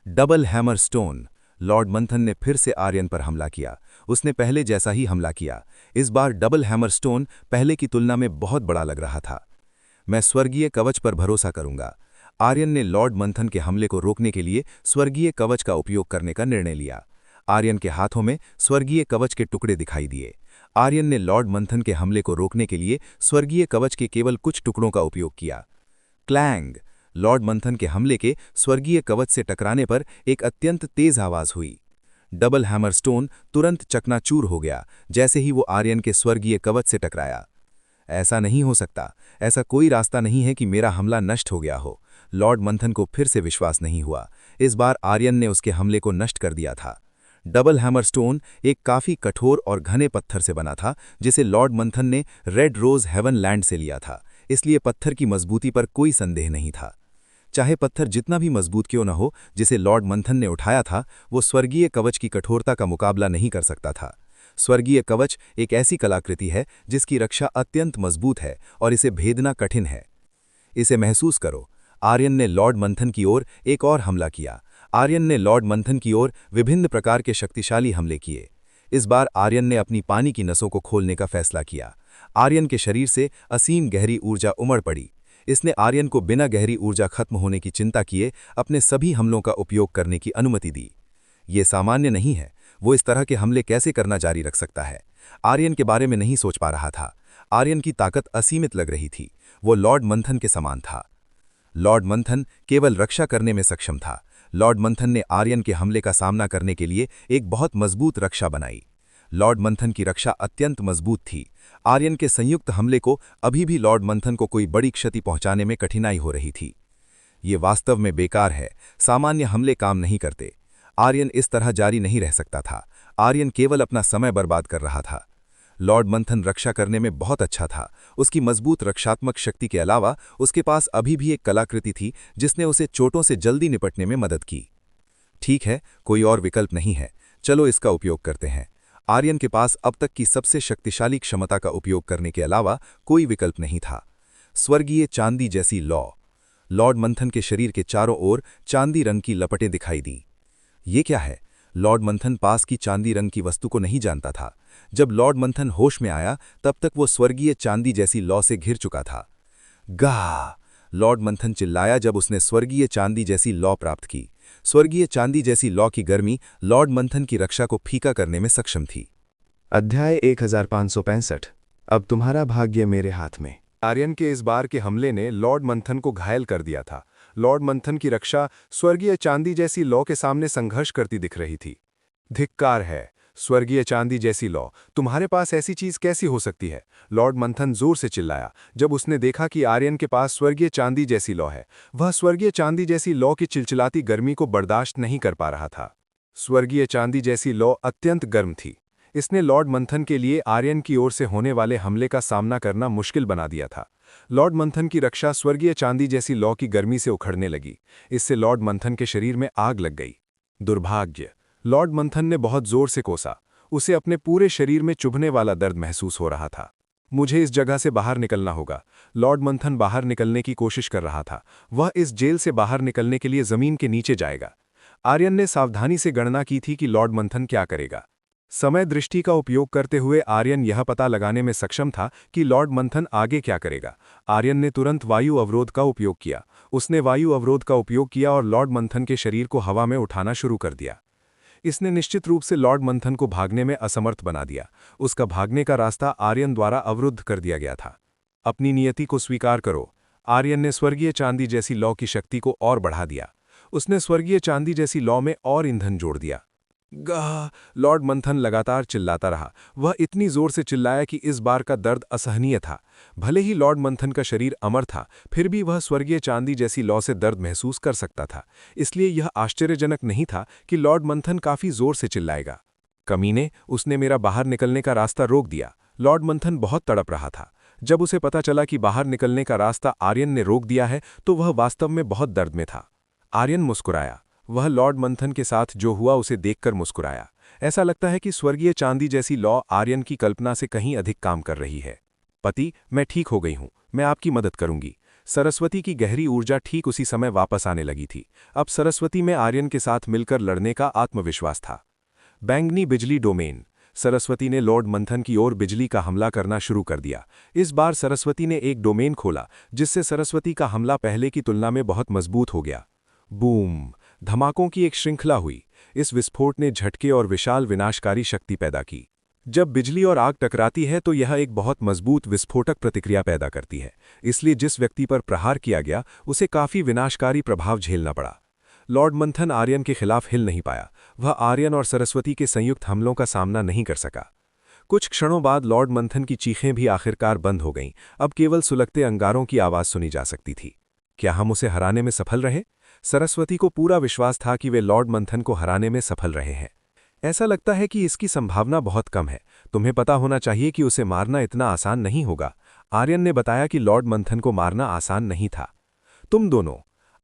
Double hammer stone. लॉर्ड मंथन ने फिर से आर्यन पर हमला किया। उसने पहले जैसा ही हमला किया। इस बार डबल हैमर स्टोन पहले की तुलना में बहुत बड़ा लग रहा था। मैं स्वर्गीय कवच पर भरोसा करूंगा। आर्यन ने लॉर्ड मंथन के हमले को रोकने के लिए स्वर्गीय कवच का उपयोग करने का निर्णय लिया। आर्यन के हाथों में स्वर्गीय कवच के टुकड़े दिखाई दिए। आर्यन ने लॉर्ड मंथन के हमले को रोकने के लिए स्वर्गीय कवच के केवल कुछ टुकड़ों का उपयोग किया। क्लैंग। लॉर्ड मंथन के हमले के स्वर्गीय कवच से टकराने पर एक अत्यंत तेज आवाज हुई। डबल हैमर स्टोन तुरंत चकनाचूर हो गया जैसे ही वो आर्यन के स्वर्गीय कवच से टकराया। ऐसा नहीं हो सकता, ऐसा कोई रास्ता नहीं है कि मेरा हमला नष्ट हो गया हो। लॉर्ड मंथन को फिर से विश्वास नहीं हुआ। इस बार आर्यन ने उसके हमले को नष्ट कर दिया था। डबल हैमर स्टोन एक काफी कठोर और घने पत्थर से बना था जिसे लॉर्ड मंथन ने रेड रोज हेवन लैंड से लिया था, इसलिए पत्थर की मजबूती पर कोई संदेह नहीं था। चाहे पत्थर जितना भी मजबूत क्यों न हो जिसे लॉर्ड मंथन ने उठाया था, वो स्वर्गीय कवच की कठोरता का मुकाबला नहीं कर सकता था। स्वर्गीय कवच एक ऐसी कलाकृति है जिसकी रक्षा अत्यंत मजबूत है और इसे भेदना कठिन है। इसे महसूस करो। आर्यन ने लॉर्ड मंथन की ओर एक और हमला किया। आर्यन ने लॉर्ड मंथन की ओर विभिन्न प्रकार के शक्तिशाली हमले किए। इस बार आर्यन ने अपनी पानी की नसों को खोलने का फैसला किया। आर्यन के शरीर से असीम गहरी ऊर्जा उमड़ पड़ी। इसने आर्यन को बिना गहरी ऊर्जा खत्म होने की चिंता किए अपने सभी हमलों का उपयोग करने की अनुमति दी। ये सामान्य नहीं है, वो इस तरह के हमले कैसे करना जारी रख सकता है। आर्यन के बारे में नहीं सोच पा रहा था। आर्यन की ताकत असीमित लग रही थी। वो लॉर्ड मंथन के समान था। लॉर्ड मंथन केवल रक्षा करने में सक्षम था। लॉर्ड मंथन ने आर्यन के हमले का सामना करने के लिए एक बहुत मजबूत रक्षा बनाई। लॉर्ड मंथन की रक्षा अत्यंत मजबूत थी। आर्यन के संयुक्त हमले को अभी भी लॉर्ड मंथन को कोई बड़ी क्षति पहुंचाने में कठिनाई हो रही थी। ये वास्तव में बेकार है, सामान्य हमले काम नहीं करते। आर्यन इस तरह जारी नहीं रह सकता था। आर्यन केवल अपना समय बर्बाद कर रहा था। लॉर्ड मंथन रक्षा करने में बहुत अच्छा था। उसकी मजबूत रक्षात्मक शक्ति के अलावा उसके पास अभी भी एक कलाकृति थी जिसने उसे चोटों से जल्दी निपटने में मदद की। ठीक है, कोई और विकल्प नहीं है, चलो इसका उपयोग करते हैं। आर्यन के पास अब तक की सबसे शक्तिशाली क्षमता का उपयोग करने के अलावा कोई विकल्प नहीं था। स्वर्गीय चांदी जैसी लॉ। लॉर्ड मंथन के शरीर के चारों ओर चांदी रंग की लपटें दिखाई दी। ये क्या है? लॉर्ड मंथन पास की चांदी रंग की वस्तु को नहीं जानता था। जब लॉर्ड मंथन होश में आया तब तक वो स्वर्गीय चांदी जैसी लॉ से घिर चुका था। गाह! लॉर्ड मंथन चिल्लाया जब उसने स्वर्गीय चांदी जैसी लॉ प्राप्त की। स्वर्गीय चांदी जैसी लॉ की गर्मी लॉर्ड मंथन की रक्षा को फीका करने में सक्षम थी। अध्याय 1565। अब तुम्हारा भाग्य मेरे हाथ में। आर्यन के इस बार के हमले ने लॉर्ड मंथन को घायल कर दिया था। लॉर्ड मंथन की रक्षा स्वर्गीय चांदी जैसी लॉ के सामने संघर्ष करती दिख रही थी। धिक्कार है, स्वर्गीय चांदी जैसी लॉ, तुम्हारे पास ऐसी चीज कैसी हो सकती है? लॉर्ड मंथन जोर से चिल्लाया जब उसने देखा कि आर्यन के पास स्वर्गीय चांदी जैसी लॉ है। वह स्वर्गीय चांदी जैसी लॉ की चिलचिलाती गर्मी को बर्दाश्त नहीं कर पा रहा था। स्वर्गीय चांदी जैसी लॉ अत्यंत गर्म थी। इसने लॉर्ड मंथन के लिए आर्यन की ओर से होने वाले हमले का सामना करना मुश्किल बना दिया था। लॉर्ड मंथन की रक्षा स्वर्गीय चांदी जैसी लॉ की गर्मी से उखड़ने लगी। इससे लॉर्ड मंथन के शरीर में आग लग गई। दुर्भाग्य! लॉर्ड मंथन ने बहुत जोर से कोसा। उसे अपने पूरे शरीर में चुभने वाला दर्द महसूस हो रहा था। मुझे इस जगह से बाहर निकलना होगा। लॉर्ड मंथन बाहर निकलने की कोशिश कर रहा था। वह इस जेल से बाहर निकलने के लिए जमीन के नीचे जाएगा। आर्यन ने सावधानी से गणना की थी कि लॉर्ड मंथन क्या करेगा। समय दृष्टि का उपयोग करते हुए आर्यन यह पता लगाने में सक्षम था कि लॉर्ड मंथन आगे क्या करेगा। आर्यन ने तुरंत वायु अवरोध का उपयोग किया। उसने वायु अवरोध का उपयोग किया और लॉर्ड मंथन के शरीर को हवा में उठाना शुरू कर दिया। इसने निश्चित रूप से लॉर्ड मंथन को भागने में असमर्थ बना दिया। उसका भागने का रास्ता आर्यन द्वारा अवरुद्ध कर दिया गया था। अपनी नियति को स्वीकार करो। आर्यन ने स्वर्गीय चांदी जैसी लॉ की शक्ति को और बढ़ा दिया। उसने स्वर्गीय चांदी जैसी लॉ में और ईंधन जोड़ दिया। गाह। लॉर्ड मंथन लगातार चिल्लाता रहा। वह इतनी जोर से चिल्लाया कि इस बार का दर्द असहनीय था। भले ही लॉर्ड मंथन का शरीर अमर था, फिर भी वह स्वर्गीय चांदी जैसी लौ से दर्द महसूस कर सकता था। इसलिए यह आश्चर्यजनक नहीं था कि लॉर्ड मंथन काफी जोर से चिल्लाएगा। कमीने, उसने मेरा बाहर निकलने का रास्ता रोक दिया। लॉर्ड मंथन बहुत तड़प रहा था। जब उसे पता चला कि बाहर निकलने का रास्ता आर्यन ने रोक दिया है तो वह वास्तव में बहुत दर्द में था। आर्यन मुस्कुराया। वह लॉर्ड मंथन के साथ जो हुआ उसे देखकर मुस्कुराया। ऐसा लगता है कि स्वर्गीय चांदी जैसी लौ आर्यन की कल्पना से कहीं अधिक काम कर रही है। पति, मैं ठीक हो गई हूं। मैं आपकी मदद करूंगी। सरस्वती की गहरी ऊर्जा ठीक उसी समय वापस आने लगी थी। अब सरस्वती में आर्यन के साथ मिलकर लड़ने का आत्मविश्वास था। बैंगनी बिजली डोमेन। सरस्वती ने लॉर्ड मंथन की ओर बिजली का हमला करना शुरू कर दिया। इस बार सरस्वती ने एक डोमेन खोला, जिससे सरस्वती का हमला पहले की तुलना में बहुत मजबूत हो गया। बूम! धमाकों की एक श्रृंखला हुई। इस विस्फोट ने झटके और विशाल विनाशकारी शक्ति पैदा की। जब बिजली और आग टकराती है तो यह एक बहुत मजबूत विस्फोटक प्रतिक्रिया पैदा करती है। इसलिए जिस व्यक्ति पर प्रहार किया गया उसे काफी विनाशकारी प्रभाव झेलना पड़ा। लॉर्ड मंथन आर्यन के खिलाफ हिल नहीं पाया। वह आर्यन और सरस्वती के संयुक्त हमलों का सामना नहीं कर सका। कुछ क्षणों बाद लॉर्ड मंथन की चीखें भी आखिरकार बंद हो गईं। अब केवल सुलगते अंगारों की आवाज सुनी जा सकती थी। क्या हम उसे हराने में सफल रहे? सरस्वती को पूरा विश्वास था कि वे लॉर्ड मंथन को हराने में सफल रहे हैं। ऐसा लगता है कि इसकी संभावना बहुत कम है। तुम्हें पता होना चाहिए कि उसे मारना इतना आसान नहीं होगा। आर्यन ने बताया कि लॉर्ड मंथन को मारना आसान नहीं था। तुम दोनों।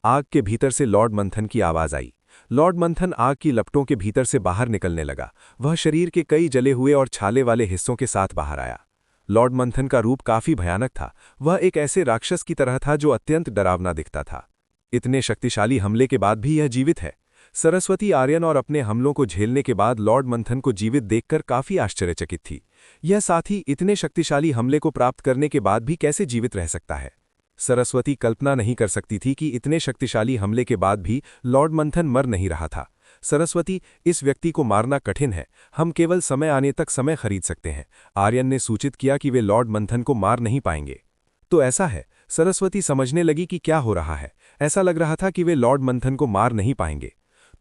आग के भीतर से लॉर्ड मंथन की आवाज आई। लॉर्ड मंथन आग की लपटों के भीतर से बाहर निकलने लगा। वह शरीर के कई जले हुए और छाले वाले हिस्सों के साथ बाहर आया। लॉर्ड मंथन का रूप काफी भयानक था। वह एक ऐसे राक्षस की तरह था जो अत्यंत डरावना दिखता था। इतने शक्तिशाली हमले के बाद भी यह जीवित है। सरस्वती आर्यन और अपने हमलों को झेलने के बाद लॉर्ड मंथन को जीवित देखकर काफी आश्चर्यचकित थी। यह साथी इतने शक्तिशाली हमले को प्राप्त करने के बाद भी कैसे जीवित रह सकता है? सरस्वती कल्पना नहीं कर सकती थी कि इतने शक्तिशाली हमले के बाद भी लॉर्ड मंथन मर नहीं रहा था। सरस्वती, इस व्यक्ति को मारना कठिन है। हम केवल समय आने तक समय खरीद सकते हैं। आर्यन ने सूचित किया कि वे लॉर्ड मंथन को मार नहीं पाएंगे। तो ऐसा है। सरस्वती समझने लगी कि क्या हो रहा है। ऐसा लग रहा था कि वे लॉर्ड मंथन को मार नहीं पाएंगे।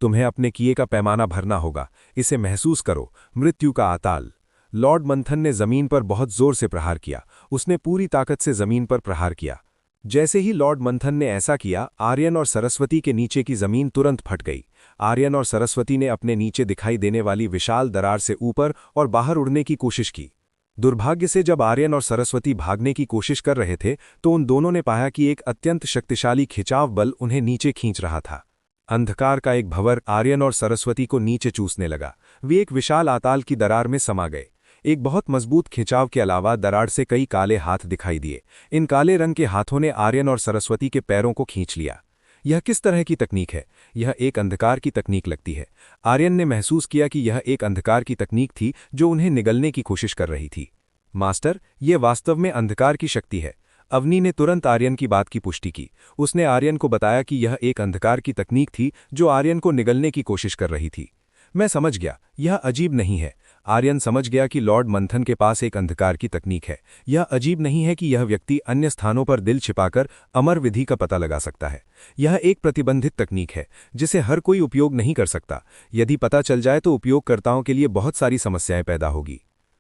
तुम्हें अपने किए का पैमाना भरना होगा। इसे महसूस करो, मृत्यु का आताल। लॉर्ड मंथन ने जमीन पर बहुत जोर से प्रहार किया। उसने पूरी ताकत से जमीन पर प्रहार किया। जैसे ही लॉर्ड मंथन ने ऐसा किया, आर्यन और सरस्वती के नीचे की जमीन तुरंत फट गई। आर्यन और सरस्वती ने अपने नीचे दिखाई देने वाली विशाल दरार से ऊपर और बाहर उड़ने की कोशिश की। दुर्भाग्य से जब आर्यन और सरस्वती भागने की कोशिश कर रहे थे तो उन दोनों ने पाया कि एक अत्यंत शक्तिशाली खिंचाव बल उन्हें नीचे खींच रहा था। अंधकार का एक भंवर आर्यन और सरस्वती को नीचे चूसने लगा। वे एक विशाल आताल की दरार में समा गए। एक बहुत मजबूत खिंचाव के अलावा दरार से कई काले हाथ दिखाई दिए। इन काले रंग के हाथों ने आर्यन और सरस्वती के पैरों को खींच लिया। यह किस तरह की तकनीक है? यह एक अंधकार की तकनीक लगती है। आर्यन ने महसूस किया कि यह एक अंधकार की तकनीक थी जो उन्हें निगलने की कोशिश कर रही थी। मास्टर, यह वास्तव में अंधकार की शक्ति है। अवनी ने तुरंत आर्यन की बात की पुष्टि की। उसने आर्यन को बताया कि यह एक अंधकार की तकनीक थी जो आर्यन को निगलने की कोशिश कर रही थी। मैं समझ गया, यह अजीब नहीं है। आर्यन समझ गया कि लॉर्ड मंथन के पास एक अंधकार की तकनीक है। यह अजीब नहीं है कि यह व्यक्ति अन्य स्थानों पर दिल छिपाकर अमर विधि का पता लगा सकता है। यह एक प्रतिबंधित तकनीक है जिसे हर कोई उपयोग नहीं कर सकता। यदि पता चल जाए तो उपयोगकर्ताओं के लिए बहुत सारी समस्याएं पैदा होगी।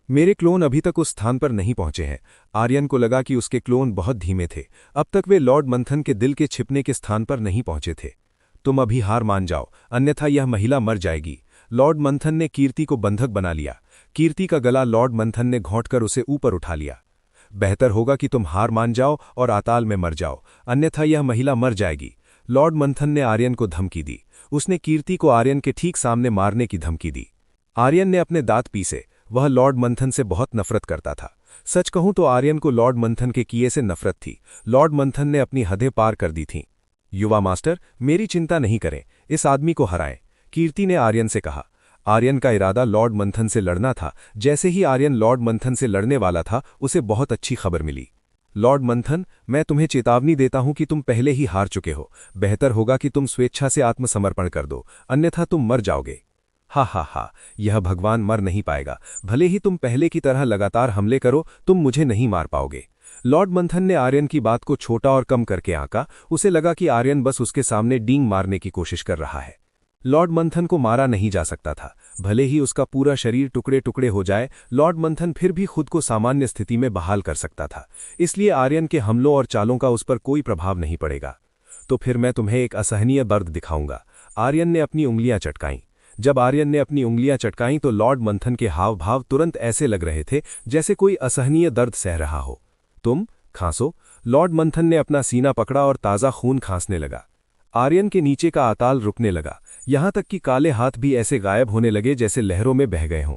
मेरे क्लोन अभी तक उस स्थान पर नहीं पहुंचे हैं। आर्यन को लगा कि उसके क्लोन बहुत धीमे थे। अब तक वे लॉर्ड मंथन के दिल के छिपने के स्थान पर नहीं पहुंचे थे। तुम अभी हार मान जाओ, अन्यथा यह महिला मर जाएगी। लॉर्ड मंथन ने कीर्ति को बंधक बना लिया। कीर्ति का गला लॉर्ड मंथन ने घोंटकर उसे ऊपर उठा लिया। बेहतर होगा कि तुम हार मान जाओ और आताल में मर जाओ, अन्यथा यह महिला मर जाएगी। लॉर्ड मंथन ने आर्यन को धमकी दी। उसने कीर्ति को आर्यन के ठीक सामने मारने की धमकी दी। आर्यन ने अपने दांत पीसे। वह लॉर्ड मंथन से बहुत नफरत करता था। सच कहूं तो आर्यन को लॉर्ड मंथन के किए से नफरत थी। लॉर्ड मंथन ने अपनी हदें पार कर दी थीं। युवा मास्टर, मेरी चिंता नहीं करें, इस आदमी को हराएं, कीर्ति ने आर्यन से कहा। आर्यन का इरादा लॉर्ड मंथन से लड़ना था। जैसे ही आर्यन लॉर्ड मंथन से लड़ने वाला था, उसे बहुत अच्छी खबर मिली। लॉर्ड मंथन, मैं तुम्हें चेतावनी देता हूं कि तुम पहले ही हार चुके हो। बेहतर होगा कि तुम स्वेच्छा से आत्मसमर्पण कर दो, अन्यथा तुम मर जाओगे। हा हा हा, यह भगवान मर नहीं पाएगा। भले ही तुम पहले की तरह लगातार हमले करो, तुम मुझे नहीं मार पाओगे। लॉर्ड मंथन ने आर्यन की बात को छोटा और कम करके आंका। उसे लगा कि आर्यन बस उसके सामने डींग मारने की कोशिश कर रहा है। लॉर्ड मंथन को मारा नहीं जा सकता था। भले ही उसका पूरा शरीर टुकड़े टुकड़े हो जाए, लॉर्ड मंथन फिर भी खुद को सामान्य स्थिति में बहाल कर सकता था। इसलिए आर्यन के हमलों और चालों का उस पर कोई प्रभाव नहीं पड़ेगा। तो फिर मैं तुम्हें एक असहनीय दर्द दिखाऊंगा। आर्यन ने अपनी उंगलियां चटकाईं। जब आर्यन ने अपनी उंगलियां चटकाईं तो लॉर्ड मंथन के हाव भाव तुरंत ऐसे लग रहे थे जैसे कोई असहनीय दर्द सह रहा हो। तुम खांसो। लॉर्ड मंथन ने अपना सीना पकड़ा और ताज़ा खून खांसने लगा। आर्यन के नीचे का आताल रुकने लगा, यहां तक कि काले हाथ भी ऐसे गायब होने लगे जैसे लहरों में बह गए हों।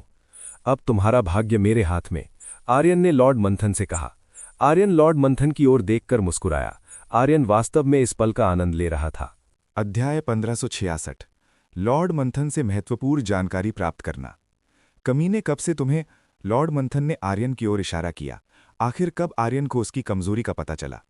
अब तुम्हारा भाग्य मेरे हाथ में, आर्यन ने लॉर्ड मंथन से कहा। आर्यन लॉर्ड मंथन की ओर देखकर मुस्कुराया। आर्यन वास्तव में इस पल का आनंद ले रहा था। अध्याय 1566 लॉर्ड मंथन से महत्वपूर्ण जानकारी प्राप्त करना। कमीने कब से तुम्हें? लॉर्ड मंथन ने आर्यन की ओर इशारा किया। आखिर कब आर्यन को उसकी कमजोरी का पता चला?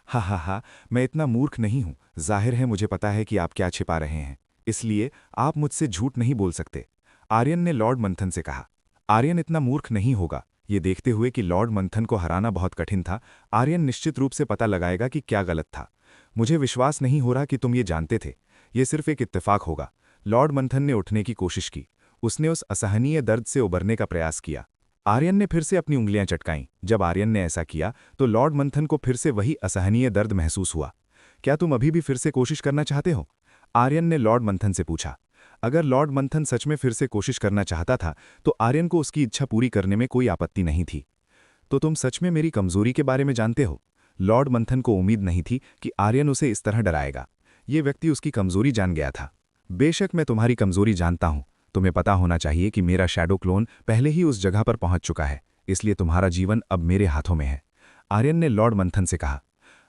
हा, मैं इतना मूर्ख नहीं हूं। जाहिर है मुझे पता है कि आप क्या छिपा रहे हैं, इसलिए आप मुझसे झूठ नहीं बोल सकते, आर्यन ने लॉर्ड मंथन से कहा। आर्यन इतना मूर्ख नहीं होगा। ये देखते हुए कि लॉर्ड मंथन को हराना बहुत कठिन था, आर्यन निश्चित रूप से पता लगाएगा कि क्या गलत था। मुझे विश्वास नहीं हो रहा कि तुम ये जानते थे। ये सिर्फ एक इत्तेफाक होगा। लॉर्ड मंथन ने उठने की कोशिश की। उसने उस असहनीय दर्द से उबरने का प्रयास किया। आर्यन ने फिर से अपनी उंगलियां चटकाईं। जब आर्यन ने ऐसा किया तो लॉर्ड मंथन को फिर से वही असहनीय दर्द महसूस हुआ। क्या तुम अभी भी फिर से कोशिश करना चाहते हो? आर्यन ने लॉर्ड मंथन से पूछा। अगर लॉर्ड मंथन सच में फिर से कोशिश करना चाहता था तो आर्यन को उसकी इच्छा पूरी करने में कोई आपत्ति नहीं थी। तो तुम सच में मेरी कमजोरी के बारे में जानते हो? लॉर्ड मंथन को उम्मीद नहीं थी कि आर्यन उसे इस तरह डराएगा। ये व्यक्ति उसकी कमजोरी जान गया था। बेशक मैं तुम्हारी कमजोरी जानता हूं। तुम्हें पता होना चाहिए कि मेरा शैडो क्लोन पहले ही उस जगह पर पहुंच चुका है, इसलिए तुम्हारा जीवन अब मेरे हाथों में है, आर्यन ने लॉर्ड मंथन से कहा।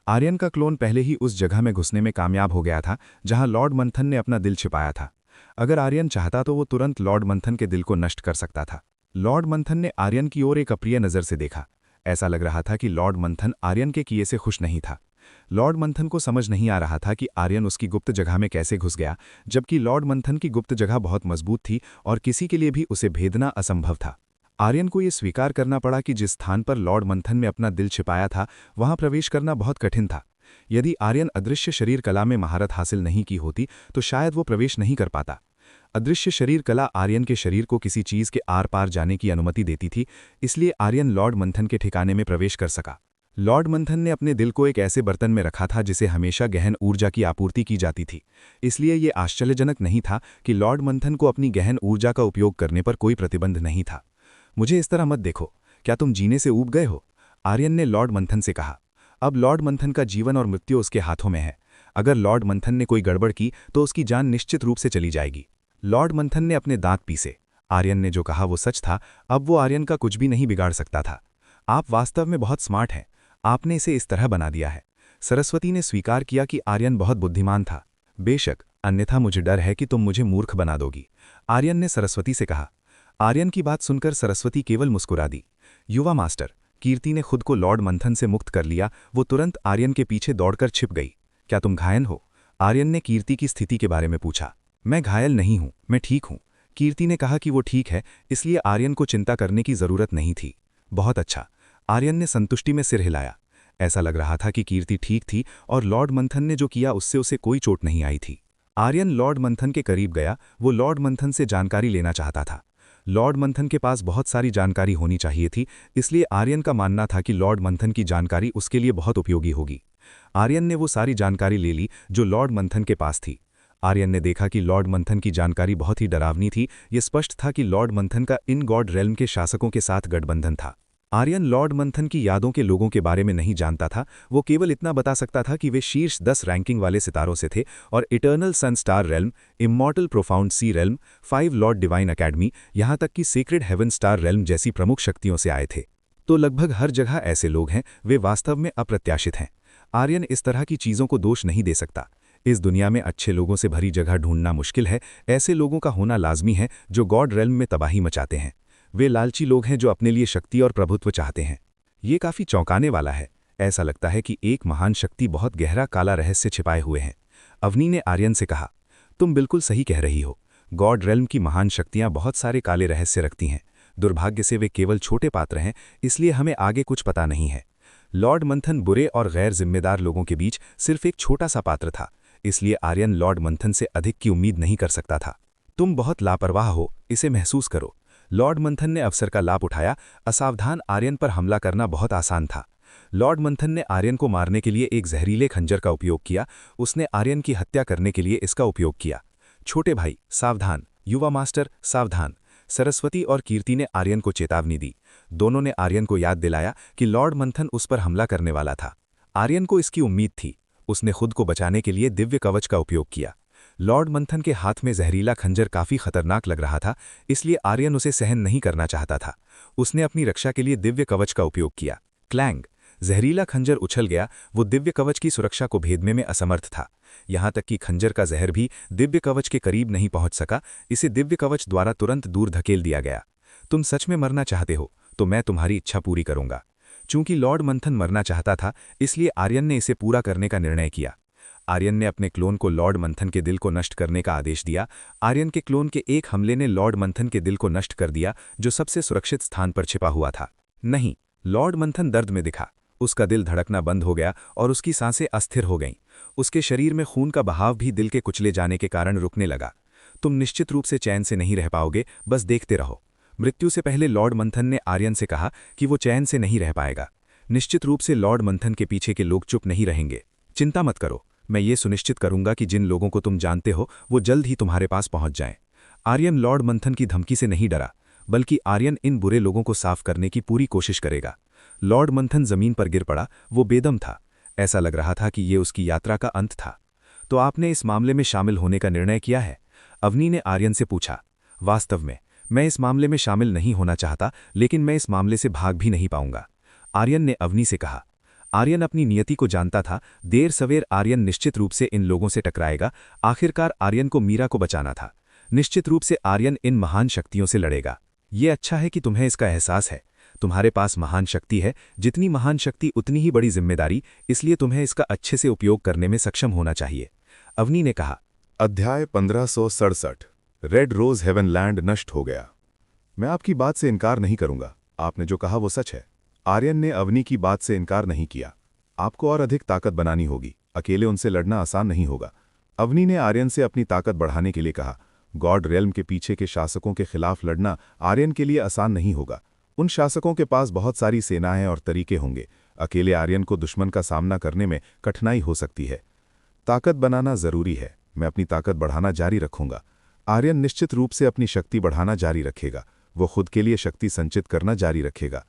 आर्यन का क्लोन पहले ही उस जगह में घुसने में कामयाब हो गया था जहां लॉर्ड मंथन ने अपना दिल छिपाया था। अगर आर्यन चाहता तो वो तुरंत लॉर्ड मंथन के दिल को नष्ट कर सकता था। लॉर्ड मंथन ने आर्यन की ओर एक अप्रिय नज़र से देखा। ऐसा लग रहा था कि लॉर्ड मंथन आर्यन के किए से खुश नहीं था। लॉर्ड मंथन को समझ नहीं आ रहा था कि आर्यन उसकी गुप्त जगह में कैसे घुस गया, जबकि लॉर्ड मंथन की गुप्त जगह बहुत मजबूत थी और किसी के लिए भी उसे भेदना असंभव था। आर्यन को यह स्वीकार करना पड़ा कि जिस स्थान पर लॉर्ड मंथन ने अपना दिल छिपाया था वहां प्रवेश करना बहुत कठिन था। यदि आर्यन अदृश्य शरीर कला में महारत हासिल नहीं की होती तो शायद वो प्रवेश नहीं कर पाता। अदृश्य शरीर कला आर्यन के शरीर को किसी चीज के आर पार जाने की अनुमति देती थी, इसलिए आर्यन लॉर्ड मंथन के ठिकाने में प्रवेश कर सका। लॉर्ड मंथन ने अपने दिल को एक ऐसे बर्तन में रखा था जिसे हमेशा गहन ऊर्जा की आपूर्ति की जाती थी, इसलिए ये आश्चर्यजनक नहीं था कि लॉर्ड मंथन को अपनी गहन ऊर्जा का उपयोग करने पर कोई प्रतिबंध नहीं था। मुझे इस तरह मत देखो, क्या तुम जीने से ऊब गए हो? आर्यन ने लॉर्ड मंथन से कहा। अब लॉर्ड मंथन का जीवन और मृत्यु उसके हाथों में है। अगर लॉर्ड मंथन ने कोई गड़बड़ की तो उसकी जान निश्चित रूप से चली जाएगी। लॉर्ड मंथन ने अपने दांत पीसे। आर्यन ने जो कहा वो सच था। अब वो आर्यन का कुछ भी नहीं बिगाड़ सकता था। आप वास्तव में बहुत स्मार्ट हैं। आपने इसे इस तरह बना दिया है। सरस्वती ने स्वीकार किया कि आर्यन बहुत बुद्धिमान था। बेशक, अन्यथा मुझे डर है कि तुम मुझे मूर्ख बना दोगी, आर्यन ने सरस्वती से कहा। आर्यन की बात सुनकर सरस्वती केवल मुस्कुरा दी। युवा मास्टर, कीर्ति ने खुद को लॉर्ड मंथन से मुक्त कर लिया। वो तुरंत आर्यन के पीछे दौड़कर छिप गई। क्या तुम घायल हो? आर्यन ने कीर्ति की स्थिति के बारे में पूछा। मैं घायल नहीं हूं, मैं ठीक हूं, कीर्ति ने कहा कि वो ठीक है, इसलिए आर्यन को चिंता करने की जरूरत नहीं थी। बहुत अच्छा, आर्यन ने संतुष्टि में सिर हिलाया। ऐसा लग रहा था कि कीर्ति ठीक थी और लॉर्ड मंथन ने जो किया उससे उसे कोई चोट नहीं आई थी। आर्यन लॉर्ड मंथन के करीब गया। वो लॉर्ड मंथन से जानकारी लेना चाहता था। लॉर्ड मंथन के पास बहुत सारी जानकारी होनी चाहिए थी, इसलिए आर्यन का मानना था कि लॉर्ड मंथन की जानकारी उसके लिए बहुत उपयोगी होगी। आर्यन ने वो सारी जानकारी ले ली जो लॉर्ड मंथन के पास थी। आर्यन ने देखा कि लॉर्ड मंथन की जानकारी बहुत ही डरावनी थी। ये स्पष्ट था कि लॉर्ड मंथन का इन गॉड रेल्म के शासकों के साथ गठबंधन था। आर्यन लॉर्ड मंथन की यादों के लोगों के बारे में नहीं जानता था। वो केवल इतना बता सकता था कि वे शीर्ष 10 रैंकिंग वाले सितारों से थे और eternal sun star realm, immortal profound sea realm, 5 lord divine academy, यहाँ तक कि सीक्रेट हेवन स्टार रेल्म जैसी प्रमुख शक्तियों से आए थे। तो लगभग हर जगह ऐसे लोग हैं, वे वास्तव में अप्रत्याशित हैं। आर्यन इस तरह की चीज़ों को दोष नहीं दे सकता। इस दुनिया में अच्छे लोगों से भरी जगह ढूंढना मुश्किल है। ऐसे लोगों का होना लाजमी है जो गॉड रेल्म में तबाही मचाते हैं। वे लालची लोग हैं जो अपने लिए शक्ति और प्रभुत्व चाहते हैं। ये काफी चौंकाने वाला है। ऐसा लगता है कि एक महान शक्ति बहुत गहरा काला रहस्य छिपाए हुए हैं। अवनी ने आर्यन से कहा, तुम बिल्कुल सही कह रही हो। गॉड रेल्म की महान शक्तियां बहुत सारे काले रहस्य रखती हैं। दुर्भाग्य से वे केवल छोटे पात्र हैं, इसलिए हमें आगे कुछ पता नहीं है। लॉर्ड मंथन बुरे और गैर जिम्मेदार लोगों के बीच सिर्फ एक छोटा सा पात्र था, इसलिए आर्यन लॉर्ड मंथन से अधिक की उम्मीद नहीं कर सकता था। तुम बहुत लापरवाह हो, इसे महसूस करो। लॉर्ड मंथन ने अवसर का लाभ उठाया। असावधान आर्यन पर हमला करना बहुत आसान था। लॉर्ड मंथन ने आर्यन को मारने के लिए एक जहरीले खंजर का उपयोग किया। उसने आर्यन की हत्या करने के लिए इसका उपयोग किया। छोटे भाई सावधान, युवा मास्टर सावधान। सरस्वती और कीर्ति ने आर्यन को चेतावनी दी। दोनों ने आर्यन को याद दिलाया कि लॉर्ड मंथन उस पर हमला करने वाला था। आर्यन को इसकी उम्मीद थी। उसने खुद को बचाने के लिए दिव्य कवच का उपयोग किया। लॉर्ड मंथन के हाथ में जहरीला खंजर काफी खतरनाक लग रहा था, इसलिए आर्यन उसे सहन नहीं करना चाहता था। उसने अपनी रक्षा के लिए दिव्य कवच का उपयोग किया। क्लैंग, जहरीला खंजर उछल गया। वो दिव्य कवच की सुरक्षा को भेदने में असमर्थ था। यहां तक कि खंजर का जहर भी दिव्य कवच के करीब नहीं पहुंच सका। इसे दिव्य कवच द्वारा तुरंत दूर धकेल दिया गया। तुम सच में मरना चाहते हो तो मैं तुम्हारी इच्छा पूरी करूंगा। चूंकि लॉर्ड मंथन मरना चाहता था, इसलिए आर्यन ने इसे पूरा करने का निर्णय किया। आर्यन ने अपने क्लोन को लॉर्ड मंथन के दिल को नष्ट करने का आदेश दिया। आर्यन के क्लोन के एक हमले ने लॉर्ड मंथन के दिल को नष्ट कर दिया, जो सबसे सुरक्षित स्थान पर छिपा हुआ था। नहीं, लॉर्ड मंथन दर्द में दिखा। उसका दिल धड़कना बंद हो गया और उसकी सांसें अस्थिर हो गईं। उसके शरीर में खून का बहाव भी दिल के कुचले जाने के कारण रुकने लगा। तुम निश्चित रूप से चैन से नहीं रह पाओगे, बस देखते रहो। मृत्यु से पहले लॉर्ड मंथन ने आर्यन से कहा कि वो चैन से नहीं रह पाएगा। निश्चित रूप से लॉर्ड मंथन के पीछे के लोग चुप नहीं रहेंगे। चिंता मत करो, मैं ये सुनिश्चित करूंगा कि जिन लोगों को तुम जानते हो वो जल्द ही तुम्हारे पास पहुंच जाएं। आर्यन लॉर्ड मंथन की धमकी से नहीं डरा, बल्कि आर्यन इन बुरे लोगों को साफ करने की पूरी कोशिश करेगा। लॉर्ड मंथन जमीन पर गिर पड़ा। वो बेदम था। ऐसा लग रहा था कि ये उसकी यात्रा का अंत था। तो आपने इस मामले में शामिल होने का निर्णय किया है? अवनी ने आर्यन से पूछा। वास्तव में मैं इस मामले में शामिल नहीं होना चाहता, लेकिन मैं इस मामले से भाग भी नहीं पाऊंगा, आर्यन ने अवनी से कहा। आर्यन अपनी नियति को जानता था। देर सवेर आर्यन निश्चित रूप से इन लोगों से टकराएगा। आखिरकार आर्यन को मीरा को बचाना था। निश्चित रूप से आर्यन इन महान शक्तियों से लड़ेगा। ये अच्छा है कि तुम्हें इसका एहसास है। तुम्हारे पास महान शक्ति है। जितनी महान शक्ति उतनी ही बड़ी जिम्मेदारी, इसलिए तुम्हें इसका अच्छे से उपयोग करने में सक्षम होना चाहिए, अवनी ने कहा। अध्याय 1567 रेड रोज हेवनलैंड नष्ट हो गया। मैं आपकी बात से इनकार नहीं करूंगा। आपने जो कहा वो सच है। आर्यन ने अवनी की बात से इनकार नहीं किया। आपको और अधिक ताकत बनानी होगी। अकेले उनसे लड़ना आसान नहीं होगा। अवनी ने आर्यन से अपनी ताकत बढ़ाने के लिए कहा। गॉड रेल्म के पीछे के शासकों के खिलाफ लड़ना आर्यन के लिए आसान नहीं होगा। उन शासकों के पास बहुत सारी सेनाएं और तरीके होंगे। अकेले आर्यन को दुश्मन का सामना करने में कठिनाई हो सकती है। ताकत बनाना जरूरी है। मैं अपनी ताकत बढ़ाना जारी रखूंगा। आर्यन निश्चित रूप से अपनी शक्ति बढ़ाना जारी रखेगा। वो खुद के लिए शक्ति संचित करना जारी रखेगा।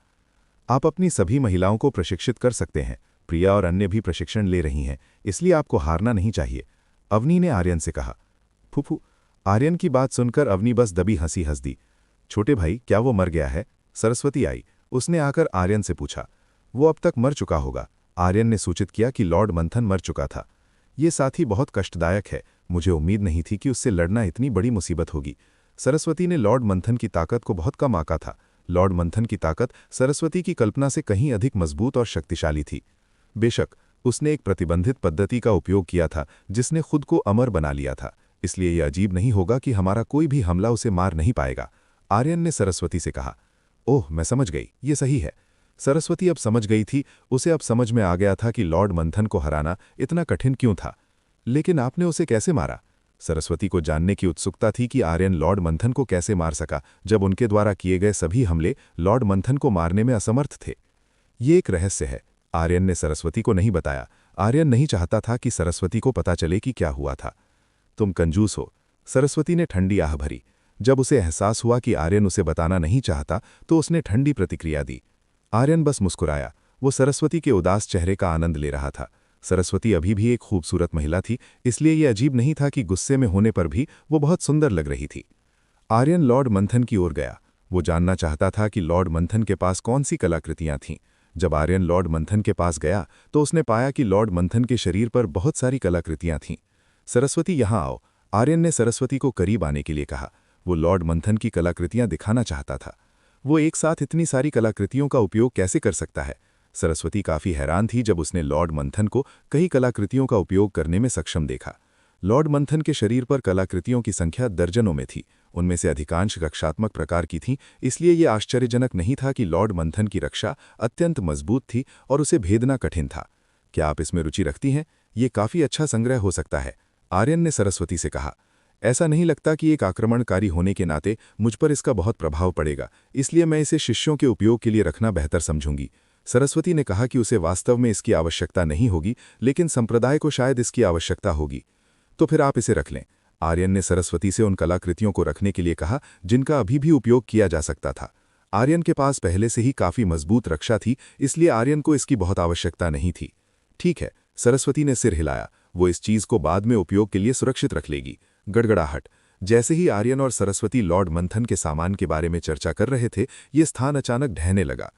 आप अपनी सभी महिलाओं को प्रशिक्षित कर सकते हैं। प्रिया और अन्य भी प्रशिक्षण ले रही हैं, इसलिए आपको हारना नहीं चाहिए, अवनी ने आर्यन से कहा। फूफू, आर्यन की बात सुनकर अवनी बस दबी हंसी हंस दी। छोटे भाई, क्या वो मर गया है? सरस्वती आई। उसने आकर आर्यन से पूछा। वो अब तक मर चुका होगा। आर्यन ने सूचित किया कि लॉर्ड मंथन मर चुका था। ये साथी बहुत कष्टदायक है। मुझे उम्मीद नहीं थी कि उससे लड़ना इतनी बड़ी मुसीबत होगी। सरस्वती ने लॉर्ड मंथन की ताकत को बहुत कम आंका था। लॉर्ड मंथन की ताकत सरस्वती की कल्पना से कहीं अधिक मजबूत और शक्तिशाली थी। बेशक उसने एक प्रतिबंधित पद्धति का उपयोग किया था जिसने खुद को अमर बना लिया था, इसलिए यह अजीब नहीं होगा कि हमारा कोई भी हमला उसे मार नहीं पाएगा, आर्यन ने सरस्वती से कहा। ओह, मैं समझ गई, ये सही है। सरस्वती अब समझ गई थी। उसे अब समझ में आ गया था कि लॉर्ड मंथन को हराना इतना कठिन क्यों था। लेकिन आपने उसे कैसे मारा? सरस्वती को जानने की उत्सुकता थी कि आर्यन लॉर्ड मंथन को कैसे मार सका, जब उनके द्वारा किए गए सभी हमले लॉर्ड मंथन को मारने में असमर्थ थे। ये एक रहस्य है। आर्यन ने सरस्वती को नहीं बताया। आर्यन नहीं चाहता था कि सरस्वती को पता चले कि क्या हुआ था। तुम कंजूस हो, सरस्वती ने ठंडी आह भरी। जब उसे एहसास हुआ कि आर्यन उसे बताना नहीं चाहता, तो उसने ठंडी प्रतिक्रिया दी। आर्यन बस मुस्कुराया। वो सरस्वती के उदास चेहरे का आनंद ले रहा था। सरस्वती अभी भी एक खूबसूरत महिला थी, इसलिए यह अजीब नहीं था कि गुस्से में होने पर भी वो बहुत सुंदर लग रही थी। आर्यन लॉर्ड मंथन की ओर गया। वो जानना चाहता था कि लॉर्ड मंथन के पास कौन सी कलाकृतियां थीं। जब आर्यन लॉर्ड मंथन के पास गया तो उसने पाया कि लॉर्ड मंथन के शरीर पर बहुत सारी कलाकृतियां थीं। सरस्वती, यहाँ आओ, आर्यन ने सरस्वती को करीब आने के लिए कहा। वो लॉर्ड मंथन की कलाकृतियां दिखाना चाहता था। वो एक साथ इतनी सारी कलाकृतियों का उपयोग कैसे कर सकता है? सरस्वती काफी हैरान थी जब उसने लॉर्ड मंथन को कई कलाकृतियों का उपयोग करने में सक्षम देखा। लॉर्ड मंथन के शरीर पर कलाकृतियों की संख्या दर्जनों में थी। उनमें से अधिकांश रक्षात्मक प्रकार की थीं, इसलिए यह आश्चर्यजनक नहीं था कि लॉर्ड मंथन की रक्षा अत्यंत मजबूत थी और उसे भेदना कठिन था। क्या आप इसमें रुचि रखती हैं? ये काफी अच्छा संग्रह हो सकता है, आर्यन ने सरस्वती से कहा। ऐसा नहीं लगता कि एक आक्रमणकारी होने के नाते मुझ पर इसका बहुत प्रभाव पड़ेगा, इसलिए मैं इसे शिष्यों के उपयोग के लिए रखना बेहतर समझूंगी। सरस्वती ने कहा कि उसे वास्तव में इसकी आवश्यकता नहीं होगी, लेकिन संप्रदाय को शायद इसकी आवश्यकता होगी। तो फिर आप इसे रख लें। आर्यन ने सरस्वती से उन कलाकृतियों को रखने के लिए कहा जिनका अभी भी उपयोग किया जा सकता था। आर्यन के पास पहले से ही काफी मजबूत रक्षा थी, इसलिए आर्यन को इसकी बहुत आवश्यकता नहीं थी। ठीक है, सरस्वती ने सिर हिलाया। वो इस चीज को बाद में उपयोग के लिए सुरक्षित रख लेगी। गड़गड़ाहट। जैसे ही आर्यन और सरस्वती लॉर्ड मंथन के सामान के बारे में चर्चा कर रहे थे, ये स्थान अचानक ढहने लगा।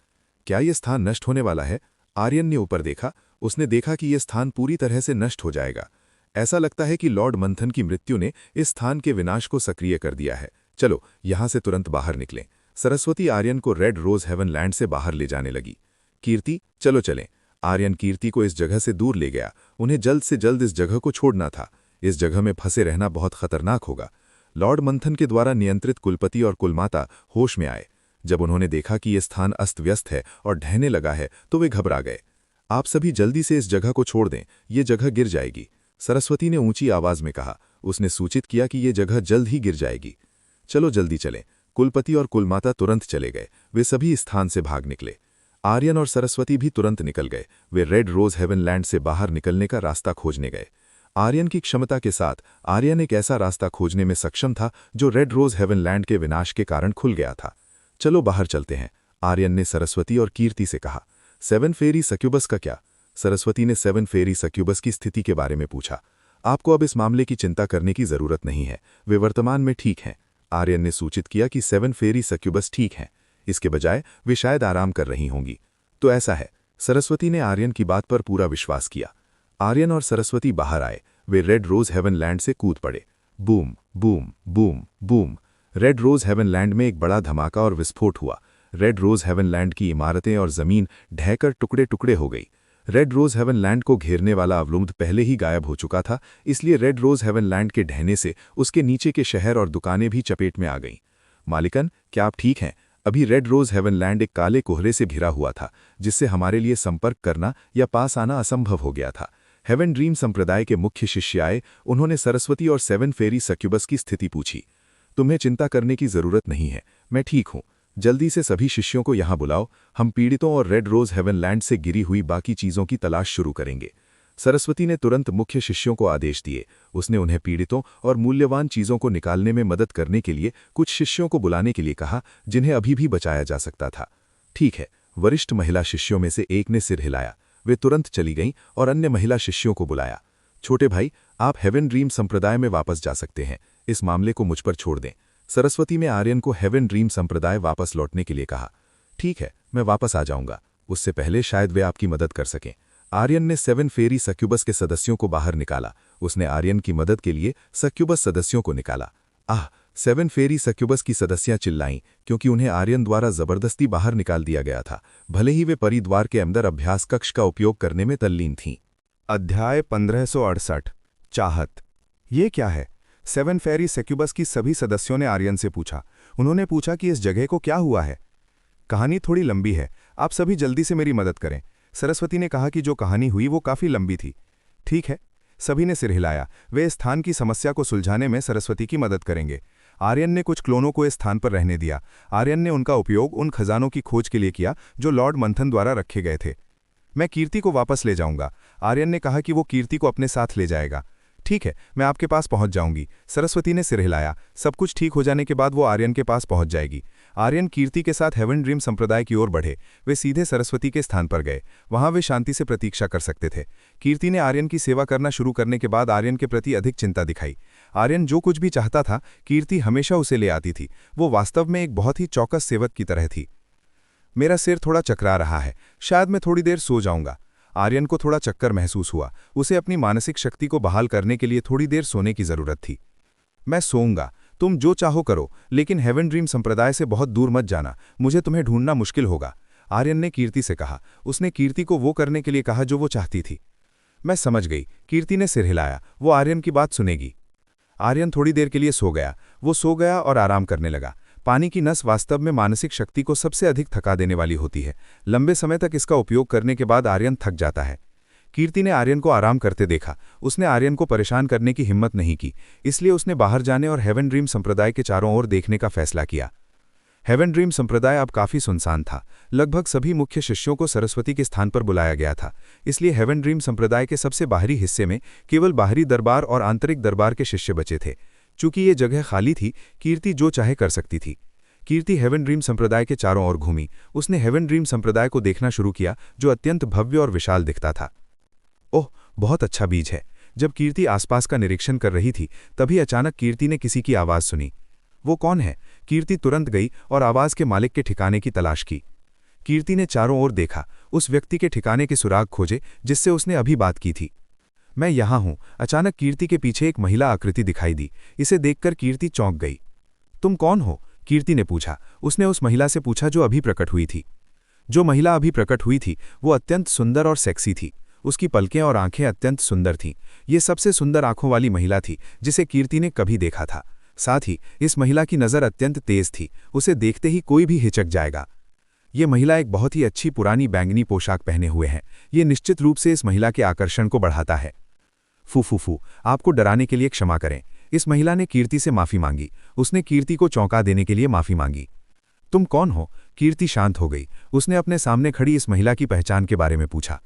क्या ये स्थान नष्ट होने वाला है? आर्यन ने ऊपर देखा। उसने देखा कि यह स्थान पूरी तरह से नष्ट हो जाएगा। ऐसा लगता है कि लॉर्ड मंथन की मृत्यु ने इस स्थान के विनाश को सक्रिय कर दिया है। चलो यहां से तुरंत बाहर निकलें। सरस्वती आर्यन को रेड रोज हेवन लैंड से बाहर ले जाने लगी। कीर्ति, चलो चलें। आर्यन कीर्ति को इस जगह से दूर ले गया। उन्हें जल्द से जल्द इस जगह को छोड़ना था। इस जगह में फंसे रहना बहुत खतरनाक होगा। लॉर्ड मंथन के द्वारा नियंत्रित कुलपति और कुलमाता होश में आए। जब उन्होंने देखा कि यह स्थान अस्त व्यस्त है और ढहने लगा है तो वे घबरा गए। आप सभी जल्दी से इस जगह को छोड़ दें, ये जगह गिर जाएगी, सरस्वती ने ऊंची आवाज में कहा। उसने सूचित किया कि यह जगह जल्द ही गिर जाएगी। चलो जल्दी चलें। कुलपति और कुलमाता तुरंत चले गए। वे सभी इस स्थान से भाग निकले। आर्यन और सरस्वती भी तुरंत निकल गए। वे रेड रोज हेवन लैंड से बाहर निकलने का रास्ता खोजने गए। आर्यन की क्षमता के साथ आर्यन एक ऐसा रास्ता खोजने में सक्षम था जो रेड रोज हेवन लैंड के विनाश के कारण खुल गया था। चलो बाहर चलते हैं, आर्यन ने सरस्वती और कीर्ति से कहा। 7 फेरी सक्यूबस का क्या? सरस्वती ने 7 फेरी सक्यूबस की स्थिति के बारे में पूछा। आपको अब इस मामले की चिंता करने की जरूरत नहीं है, वे वर्तमान में ठीक हैं। आर्यन ने सूचित किया कि 7 फेरी सक्यूबस ठीक हैं। इसके बजाय वे शायद आराम कर रही होंगी। तो ऐसा है। सरस्वती ने आर्यन की बात पर पूरा विश्वास किया। आर्यन और सरस्वती बाहर आए। वे रेड रोज हेवन लैंड से कूद पड़े। Boom boom boom boom. Red Rose Heaven Land में एक बड़ा धमाका और विस्फोट हुआ। रेड रोज हेवन लैंड की इमारतें और जमीन ढहकर टुकड़े टुकड़े हो गई। रेड रोज हेवन लैंड को घेरने वाला अवलुंध पहले ही गायब हो चुका था, इसलिए रेड रोज हेवन लैंड के ढहने से उसके नीचे के शहर और दुकानें भी चपेट में आ गईं। मालिकन, क्या आप ठीक हैं? अभी रेड रोज हेवन लैंड एक काले कोहरे से घिरा हुआ था, जिससे हमारे लिए संपर्क करना या पास आना असंभव हो गया था। हेवन ड्रीम संप्रदाय के मुख्य शिष्य आए। उन्होंने सरस्वती और 7 फेरी सक्यूबस की स्थिति पूछी। तुम्हें चिंता करने की जरूरत नहीं है, मैं ठीक हूं। जल्दी से सभी शिष्यों को यहां बुलाओ। हम पीड़ितों और रेड रोज हेवन लैंड से गिरी हुई बाकी चीजों की तलाश शुरू करेंगे। सरस्वती ने तुरंत मुख्य शिष्यों को आदेश दिए। उसने उन्हें पीड़ितों और मूल्यवान चीजों को निकालने में मदद करने के लिए कुछ शिष्यों को बुलाने के लिए कहा, जिन्हें अभी भी बचाया जा सकता था। ठीक है, वरिष्ठ महिला शिष्यों में से एक ने सिर हिलाया। वे तुरंत चली गईं और अन्य महिला शिष्यों को बुलाया। छोटे भाई, आप हेवन ड्रीम संप्रदाय में वापस जा सकते हैं। इस मामले को मुझ पर छोड़ दें। सरस्वती ने आर्यन को हेवन ड्रीम संप्रदाय वापस लौटने के लिए कहा। ठीक है, मैं वापस आ जाऊंगा। उससे पहले शायद वे आपकी मदद कर सकें। आर्यन ने 7 फेरी सक्यूबस के सदस्यों को बाहर निकाला। उसने आर्यन की मदद के लिए सक्यूबस सदस्यों को निकाला। 7 फेरी सक्यूबस की सदस्यां चिल्लाईं, क्योंकि उन्हें आर्यन द्वारा जबरदस्ती बाहर निकाल दिया गया था, भले ही वे परिद्वार के अंदर अभ्यास कक्ष का उपयोग करने में तल्लीन थीं। अध्याय 1568 चाहत। ये क्या है? 7 फेरी सक्यूबस की सभी सदस्यों ने आर्यन से पूछा। उन्होंने पूछा कि इस जगह को क्या हुआ है। कहानी थोड़ी लंबी है, आप सभी जल्दी से मेरी मदद करें। सरस्वती ने कहा कि जो कहानी हुई वो काफी लंबी थी। ठीक है, सभी ने सिर हिलाया। वे इस स्थान की समस्या को सुलझाने में सरस्वती की मदद करेंगे। आर्यन ने कुछ क्लोनों को इस स्थान पर रहने दिया। आर्यन ने उनका उपयोग उन खजानों की खोज के लिए किया जो लॉर्ड मंथन द्वारा रखे गए थे। मैं कीर्ति को वापस ले जाऊंगा। आर्यन ने कहा कि वो कीर्ति को अपने साथ ले जाएगा। ठीक है, मैं आपके पास पहुंच जाऊंगी। सरस्वती ने सिर हिलाया। सब कुछ ठीक हो जाने के बाद वो आर्यन के पास पहुंच जाएगी। आर्यन कीर्ति के साथ हेवन ड्रीम संप्रदाय की ओर बढ़े। वे सीधे सरस्वती के स्थान पर गए। वहां वे शांति से प्रतीक्षा कर सकते थे। कीर्ति ने आर्यन की सेवा करना शुरू करने के बाद आर्यन के प्रति अधिक चिंता दिखाई। आर्यन जो कुछ भी चाहता था, कीर्ति हमेशा उसे ले आती थी। वो वास्तव में एक बहुत ही चौकस सेवक की तरह थी। मेरा सिर थोड़ा चकरा रहा है, शायद मैं थोड़ी देर सो जाऊंगा। आर्यन को थोड़ा चक्कर महसूस हुआ। उसे अपनी मानसिक शक्ति को बहाल करने के लिए थोड़ी देर सोने की जरूरत थी। मैं सोऊंगा, तुम जो चाहो करो, लेकिन हेवन ड्रीम संप्रदाय से बहुत दूर मत जाना। मुझे तुम्हें ढूंढना मुश्किल होगा, आर्यन ने कीर्ति से कहा। उसने कीर्ति को वो करने के लिए कहा जो वो चाहती थी। मैं समझ गई, कीर्ति ने सिर हिलाया। वो आर्यन की बात सुनेगी। आर्यन थोड़ी देर के लिए सो गया। वो सो गया और आराम करने लगा। पानी की नस वास्तव में मानसिक शक्ति को सबसे अधिक थका देने वाली होती है। लंबे समय तक इसका उपयोग करने के बाद आर्यन थक जाता है। कीर्ति ने आर्यन को आराम करते देखा। उसने आर्यन को परेशान करने की हिम्मत नहीं की, इसलिए उसने बाहर जाने और हेवन ड्रीम संप्रदाय के चारों ओर देखने का फैसला किया। हेवन ड्रीम संप्रदाय अब काफी सुनसान था। लगभग सभी मुख्य शिष्यों को सरस्वती के स्थान पर बुलाया गया था, इसलिए हेवन ड्रीम संप्रदाय के सबसे बाहरी हिस्से में केवल बाहरी दरबार और आंतरिक दरबार के शिष्य बचे थे। चूंकि ये जगह खाली थी, कीर्ति जो चाहे कर सकती थी। कीर्ति हेवन ड्रीम संप्रदाय के चारों ओर घूमी। उसने हेवन ड्रीम संप्रदाय को देखना शुरू किया, जो अत्यंत भव्य और विशाल दिखता था। ओह, बहुत अच्छा बीज है। जब कीर्ति आसपास का निरीक्षण कर रही थी, तभी अचानक कीर्ति ने किसी की आवाज सुनी। वो कौन है? कीर्ति तुरंत गई और आवाज के मालिक के ठिकाने की तलाश की। कीर्ति ने चारों ओर देखा, उस व्यक्ति के ठिकाने के सुराग खोजे जिससे उसने अभी बात की थी। मैं यहां हूं। अचानक कीर्ति के पीछे एक महिला आकृति दिखाई दी। इसे देखकर कीर्ति चौंक गई। तुम कौन हो? कीर्ति ने पूछा। उसने उस महिला से पूछा जो अभी प्रकट हुई थी। जो महिला अभी प्रकट हुई थी वो अत्यंत सुंदर और सेक्सी थी। उसकी पलकें और आंखें अत्यंत सुंदर थीं। ये सबसे सुंदर आंखों वाली महिला थी जिसे कीर्ति ने कभी देखा था। साथ ही इस महिला की नज़र अत्यंत तेज थी। उसे देखते ही कोई भी हिचक जाएगा। ये महिला एक बहुत ही अच्छी पुरानी बैंगनी पोशाक पहने हुए है। ये निश्चित रूप से इस महिला के आकर्षण को बढ़ाता है। फू, आपको डराने के लिए क्षमा करें। इस महिला ने कीर्ति से माफी मांगी। उसने कीर्ति को चौंका देने के लिए माफी मांगी। तुम कौन हो? कीर्ति शांत हो गई। उसने अपने सामने खड़ी इस महिला की पहचान के बारे में पूछा।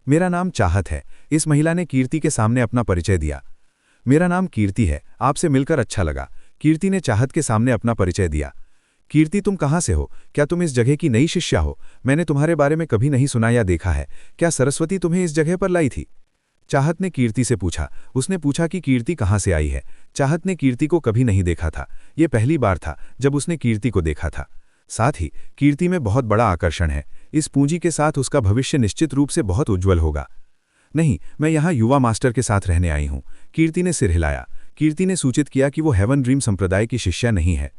मेरा नाम चाहत है। इस महिला ने कीर्ति के सामने अपना परिचय दिया। मेरा नाम कीर्ति है, आपसे मिलकर अच्छा लगा। कीर्ति ने चाहत के सामने अपना परिचय दिया। कीर्ति, तुम कहाँ से हो? क्या तुम इस जगह की नई शिष्या हो? मैंने तुम्हारे बारे में कभी नहीं सुना या देखा है। क्या सरस्वती तुम्हें इस जगह पर लाई थी? चाहत ने कीर्ति से पूछा। उसने पूछा कि कीर्ति कहाँ से आई है। चाहत ने कीर्ति को कभी नहीं देखा था। ये पहली बार था जब उसने कीर्ति को देखा था। साथ ही कीर्ति में बहुत बड़ा आकर्षण है। इस पूंजी के साथ उसका भविष्य निश्चित रूप से बहुत उज्जवल होगा। नहीं, मैं यहाँ युवा मास्टर के साथ रहने आई हूँ। कीर्ति ने सिर हिलाया। कीर्ति ने सूचित किया कि वो हेवन ड्रीम संप्रदाय की शिष्या नहीं है।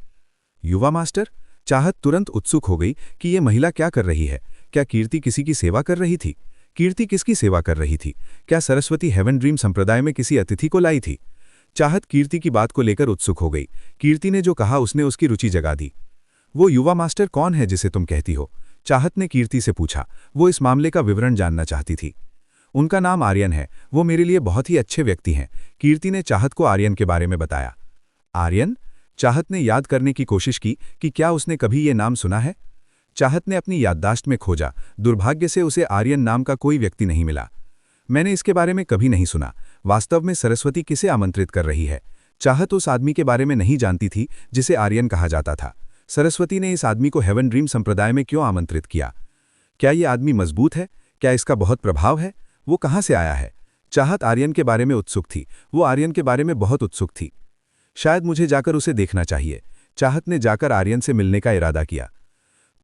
युवा मास्टर? चाहत तुरंत उत्सुक हो गई कि ये महिला क्या कर रही है। क्या कीर्ति किसी की सेवा कर रही थी? कीर्ति किसकी सेवा कर रही थी? क्या सरस्वती हेवन ड्रीम संप्रदाय में किसी अतिथि को लाई थी? चाहत कीर्ति की बात को लेकर उत्सुक हो गई। कीर्ति ने जो कहा उसने उसकी रुचि जगा दी। वो युवा मास्टर कौन है जिसे तुम कहती हो? चाहत ने कीर्ति से पूछा। वो इस मामले का विवरण जानना चाहती थी। उनका नाम आर्यन है। वो मेरे लिए बहुत ही अच्छे व्यक्ति हैं। कीर्ति ने चाहत को आर्यन के बारे में बताया। आर्यन? चाहत ने याद करने की कोशिश की कि क्या उसने कभी ये नाम सुना है। चाहत ने अपनी याददाश्त में खोजा। दुर्भाग्य से उसे आर्यन नाम का कोई व्यक्ति नहीं मिला। मैंने इसके बारे में कभी नहीं सुना। वास्तव में सरस्वती किसे आमंत्रित कर रही है? चाहत उस आदमी के बारे में नहीं जानती थी जिसे आर्यन कहा जाता था। सरस्वती ने इस आदमी को हेवन ड्रीम संप्रदाय में क्यों आमंत्रित किया? क्या ये आदमी मजबूत है? क्या इसका बहुत प्रभाव है? वो कहाँ से आया है? चाहत आर्यन के बारे में उत्सुक थी। वो आर्यन के बारे में बहुत उत्सुक थी। शायद मुझे जाकर उसे देखना चाहिए। चाहत ने जाकर आर्यन से मिलने का इरादा किया।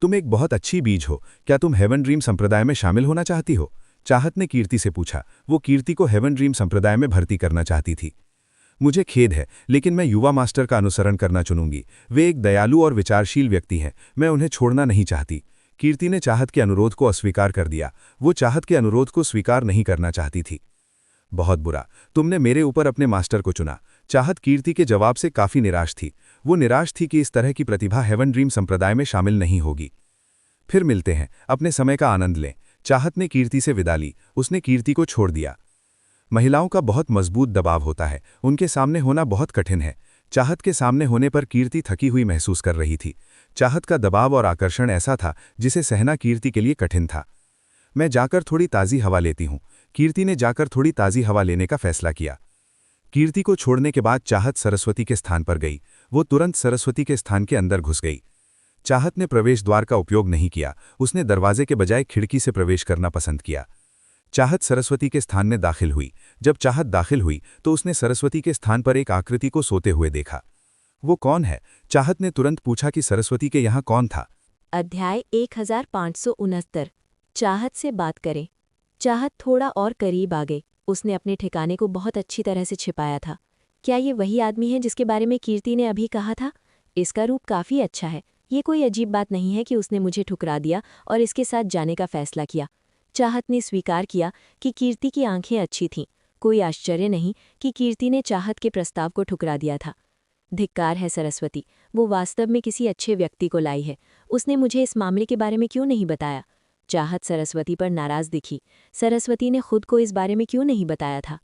तुम एक बहुत अच्छी बीज हो। क्या तुम हेवन ड्रीम संप्रदाय में शामिल होना चाहती हो? चाहत ने कीर्ति से पूछा। वो कीर्ति को हेवन ड्रीम संप्रदाय में भर्ती करना चाहती थी। मुझे खेद है, लेकिन मैं युवा मास्टर का अनुसरण करना चुनूंगी। वे एक दयालु और विचारशील व्यक्ति हैं। मैं उन्हें छोड़ना नहीं चाहती। कीर्ति ने चाहत के अनुरोध को अस्वीकार कर दिया। वो चाहत के अनुरोध को स्वीकार नहीं करना चाहती थी। बहुत बुरा, तुमने मेरे ऊपर अपने मास्टर को चुना। चाहत कीर्ति के जवाब से काफी निराश थी। वो निराश थी कि इस तरह की प्रतिभा हेवन ड्रीम संप्रदाय में शामिल नहीं होगी। फिर मिलते हैं, अपने समय का आनंद लें। चाहत ने कीर्ति से विदा ली। उसने कीर्ति को छोड़ दिया। महिलाओं का बहुत मजबूत दबाव होता है। उनके सामने होना बहुत कठिन है। चाहत के सामने होने पर कीर्ति थकी हुई महसूस कर रही थी। चाहत का दबाव और आकर्षण ऐसा था जिसे सहना कीर्ति के लिए कठिन था। मैं जाकर थोड़ी ताज़ी हवा लेती हूँ। कीर्ति ने जाकर थोड़ी ताज़ी हवा लेने का फैसला किया। कीर्ति को छोड़ने के बाद चाहत सरस्वती के स्थान पर गई। वो तुरंत सरस्वती के स्थान के अंदर घुस गई। चाहत ने प्रवेश द्वार का उपयोग नहीं किया। उसने दरवाजे के बजाय खिड़की से प्रवेश करना पसंद किया। चाहत सरस्वती के स्थान में दाखिल हुई। जब चाहत दाखिल हुई तो उसने सरस्वती के स्थान पर एक आकृति को सोते हुए देखा। वो कौन है? चाहत ने तुरंत पूछा कि सरस्वती के यहाँ कौन था। अध्याय 1569। चाहत से बात करें। चाहत थोड़ा और करीब आ गई। उसने अपने ठिकाने को बहुत अच्छी तरह से छिपाया था। क्या ये वही आदमी है जिसके बारे में कीर्ति ने अभी कहा था? इसका रूप काफ़ी अच्छा है। ये कोई अजीब बात नहीं है कि उसने मुझे ठुकरा दिया और इसके साथ जाने का फैसला किया। चाहत ने स्वीकार किया कि कीर्ति की आंखें अच्छी थीं। कोई आश्चर्य नहीं कि कीर्ति ने चाहत के प्रस्ताव को ठुकरा दिया था। धिक्कार है सरस्वती, वो वास्तव में किसी अच्छे व्यक्ति को लाई है। उसने मुझे इस मामले के बारे में क्यों नहीं बताया? चाहत सरस्वती पर नाराज दिखी। सरस्वती ने खुद को इस बारे में क्यों नहीं बताया था?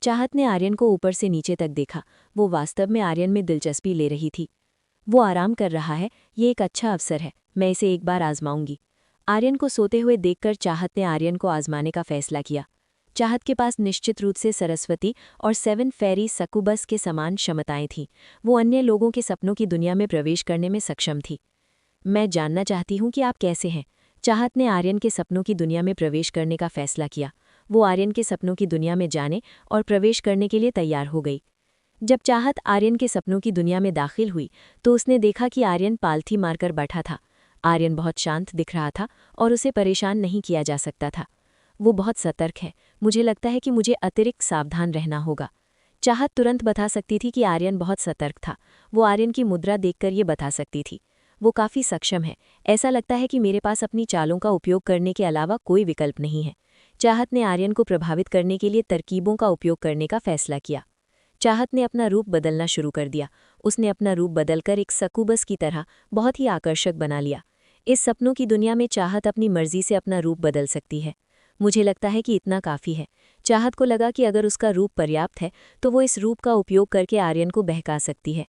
चाहत ने आर्यन को ऊपर से नीचे तक देखा। वो वास्तव में आर्यन में दिलचस्पी ले रही थी। वो आराम कर रहा है, ये एक अच्छा अवसर है, मैं इसे एक बार आजमाऊंगी। आर्यन को सोते हुए देखकर चाहत ने आर्यन को आजमाने का फैसला किया। चाहत के पास निश्चित रूप से सरस्वती और 7 फेरी सक्यूबस के समान क्षमताएं थीं। वो अन्य लोगों के सपनों की दुनिया में प्रवेश करने में सक्षम थी। मैं जानना चाहती हूँ कि आप कैसे हैं? चाहत ने आर्यन के सपनों की दुनिया में प्रवेश करने का फैसला किया। वो आर्यन के सपनों की दुनिया में जाने और प्रवेश करने के लिए तैयार हो गई। जब चाहत आर्यन के सपनों की दुनिया में दाखिल हुई तो उसने देखा कि आर्यन पालथी मारकर बैठा था। आर्यन बहुत शांत दिख रहा था और उसे परेशान नहीं किया जा सकता था। वो बहुत सतर्क है, मुझे लगता है कि मुझे अतिरिक्त सावधान रहना होगा। चाहत तुरंत बता सकती थी कि आर्यन बहुत सतर्क था। वो आर्यन की मुद्रा देखकर ये बता सकती थी। वो काफ़ी सक्षम है, ऐसा लगता है कि मेरे पास अपनी चालों का उपयोग करने के अलावा कोई विकल्प नहीं है। चाहत ने आर्यन को प्रभावित करने के लिए तरकीबों का उपयोग करने का फैसला किया। चाहत ने अपना रूप बदलना शुरू कर दिया। उसने अपना रूप बदलकर एक सक्यूबस की तरह बहुत ही आकर्षक बना लिया। इस सपनों की दुनिया में चाहत अपनी मर्जी से अपना रूप बदल सकती है। मुझे लगता है कि इतना काफ़ी है। चाहत को लगा कि अगर उसका रूप पर्याप्त है तो वो इस रूप का उपयोग करके आर्यन को बहका सकती है।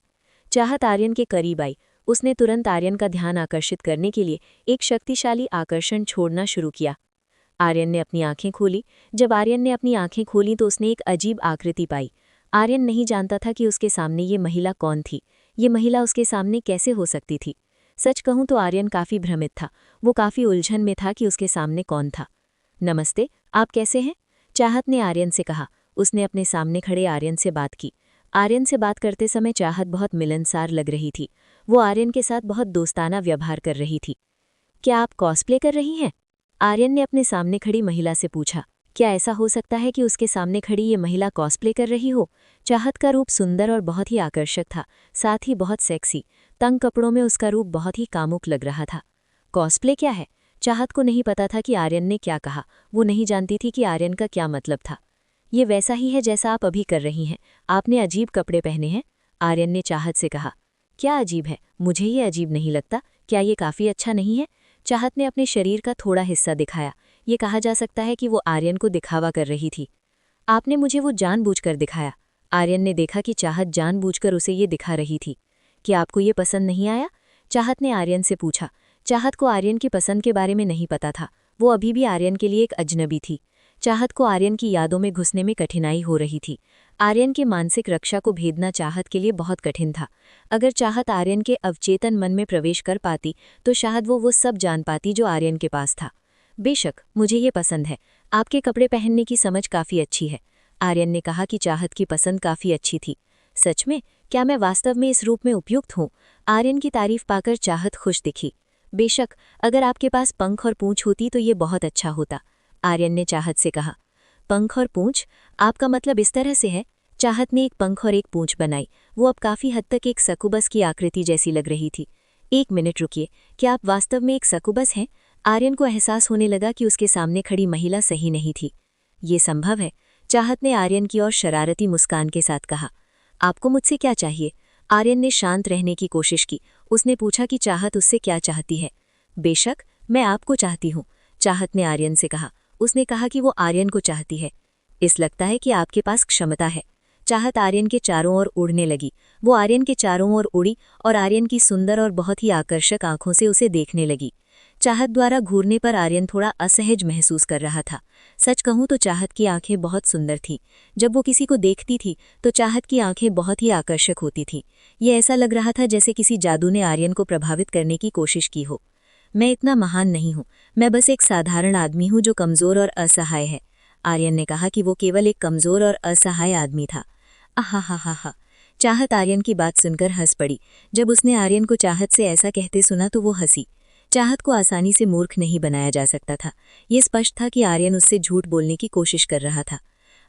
चाहत आर्यन के करीब आई। उसने तुरंत आर्यन का ध्यान आकर्षित करने के लिए एक शक्तिशाली आकर्षण छोड़ना शुरू किया। आर्यन ने अपनी आंखें खोली। जब आर्यन ने अपनी आंखें खोली तो उसने एक अजीब आकृति पाई। आर्यन नहीं जानता था कि उसके सामने ये महिला कौन थी। ये महिला उसके सामने कैसे हो सकती थी? सच कहूं तो आर्यन काफ़ी भ्रमित था। वो काफ़ी उलझन में था कि उसके सामने कौन था। नमस्ते, आप कैसे हैं? चाहत ने आर्यन से कहा। उसने अपने सामने खड़े आर्यन से बात की। आर्यन से बात करते समय चाहत बहुत मिलनसार लग रही थी। वो आर्यन के साथ बहुत दोस्ताना व्यवहार कर रही थी। क्या आप कॉस्प्ले कर रही हैं? आर्यन ने अपने सामने खड़ी महिला से पूछा। क्या ऐसा हो सकता है कि उसके सामने खड़ी ये महिला कॉस्प्ले कर रही हो? चाहत का रूप सुंदर और बहुत ही आकर्षक था, साथ ही बहुत सेक्सी। तंग कपड़ों में उसका रूप बहुत ही कामुक लग रहा था। कॉस्प्ले क्या है? चाहत को नहीं पता था कि आर्यन ने क्या कहा। वो नहीं जानती थी कि आर्यन का क्या मतलब था। ये वैसा ही है जैसा आप अभी कर रही हैं। आपने अजीब कपड़े पहने हैं, आर्यन ने चाहत से कहा। क्या अजीब है? मुझे ये अजीब नहीं लगता। क्या ये काफ़ी अच्छा नहीं है? चाहत ने अपने शरीर का थोड़ा हिस्सा दिखाया। ये कहा जा सकता है कि वो आर्यन को दिखावा कर रही थी। आपने मुझे वो जानबूझकर दिखाया। आर्यन ने देखा कि चाहत जानबूझकर उसे ये दिखा रही थी। क्या आपको ये पसंद नहीं आया? चाहत ने आर्यन से पूछा। चाहत को आर्यन की पसंद के बारे में नहीं पता था। वो अभी भी आर्यन के लिए एक अजनबी थी। चाहत को आर्यन की यादों में घुसने में कठिनाई हो रही थी। आर्यन के मानसिक रक्षा को भेदना चाहत के लिए बहुत कठिन था। अगर चाहत आर्यन के अवचेतन मन में प्रवेश कर पाती तो शायद वो सब जान पाती जो आर्यन के पास था। बेशक, मुझे ये पसंद है। आपके कपड़े पहनने की समझ काफ़ी अच्छी है। आर्यन ने कहा कि चाहत की पसंद काफ़ी अच्छी थी। सच में? क्या मैं वास्तव में इस रूप में उपयुक्त हूँ? आर्यन की तारीफ पाकर चाहत खुश दिखी। बेशक, अगर आपके पास पंख और पूंछ होती तो ये बहुत अच्छा होता, आर्यन ने चाहत से कहा। पंख और पूंछ? आपका मतलब इस तरह से है? चाहत ने एक पंख और एक पूंछ बनाई। वो अब काफ़ी हद तक एक सक्यूबस की आकृति जैसी लग रही थी। एक मिनट रुकिए, क्या आप वास्तव में एक सक्यूबस हैं? आर्यन को एहसास होने लगा कि उसके सामने खड़ी महिला सही नहीं थी। ये संभव है? चाहत ने आर्यन की ओर शरारती मुस्कान के साथ कहा। आपको मुझसे क्या चाहिए? आर्यन ने शांत रहने की कोशिश की। उसने पूछा कि चाहत उससे क्या चाहती है। बेशक, मैं आपको चाहती हूँ, चाहत ने आर्यन से कहा। उसने कहा कि वो आर्यन को चाहती है। इस लगता है कि आपके पास क्षमता है। चाहत आर्यन के चारों ओर उड़ने लगी। वो आर्यन के चारों ओर उड़ी और आर्यन की सुंदर और बहुत ही आकर्षक आंखों से उसे देखने लगी। चाहत द्वारा घूरने पर आर्यन थोड़ा असहज महसूस कर रहा था। सच कहूं तो चाहत की आंखें बहुत सुंदर थीं। जब वो किसी को देखती थी तो चाहत की आंखें बहुत ही आकर्षक होती थीं। ये ऐसा लग रहा था जैसे किसी जादू ने आर्यन को प्रभावित करने की कोशिश की हो। मैं इतना महान नहीं हूँ, मैं बस एक साधारण आदमी हूँ जो कमज़ोर और असहाय है। आर्यन ने कहा कि वो केवल एक कमज़ोर और असहाय आदमी था। आहा। चाहत आर्यन की बात सुनकर हंस पड़ी। जब उसने आर्यन को चाहत से ऐसा कहते सुना तो वो हंसी। चाहत को आसानी से मूर्ख नहीं बनाया जा सकता था। ये स्पष्ट था कि आर्यन उससे झूठ बोलने की कोशिश कर रहा था।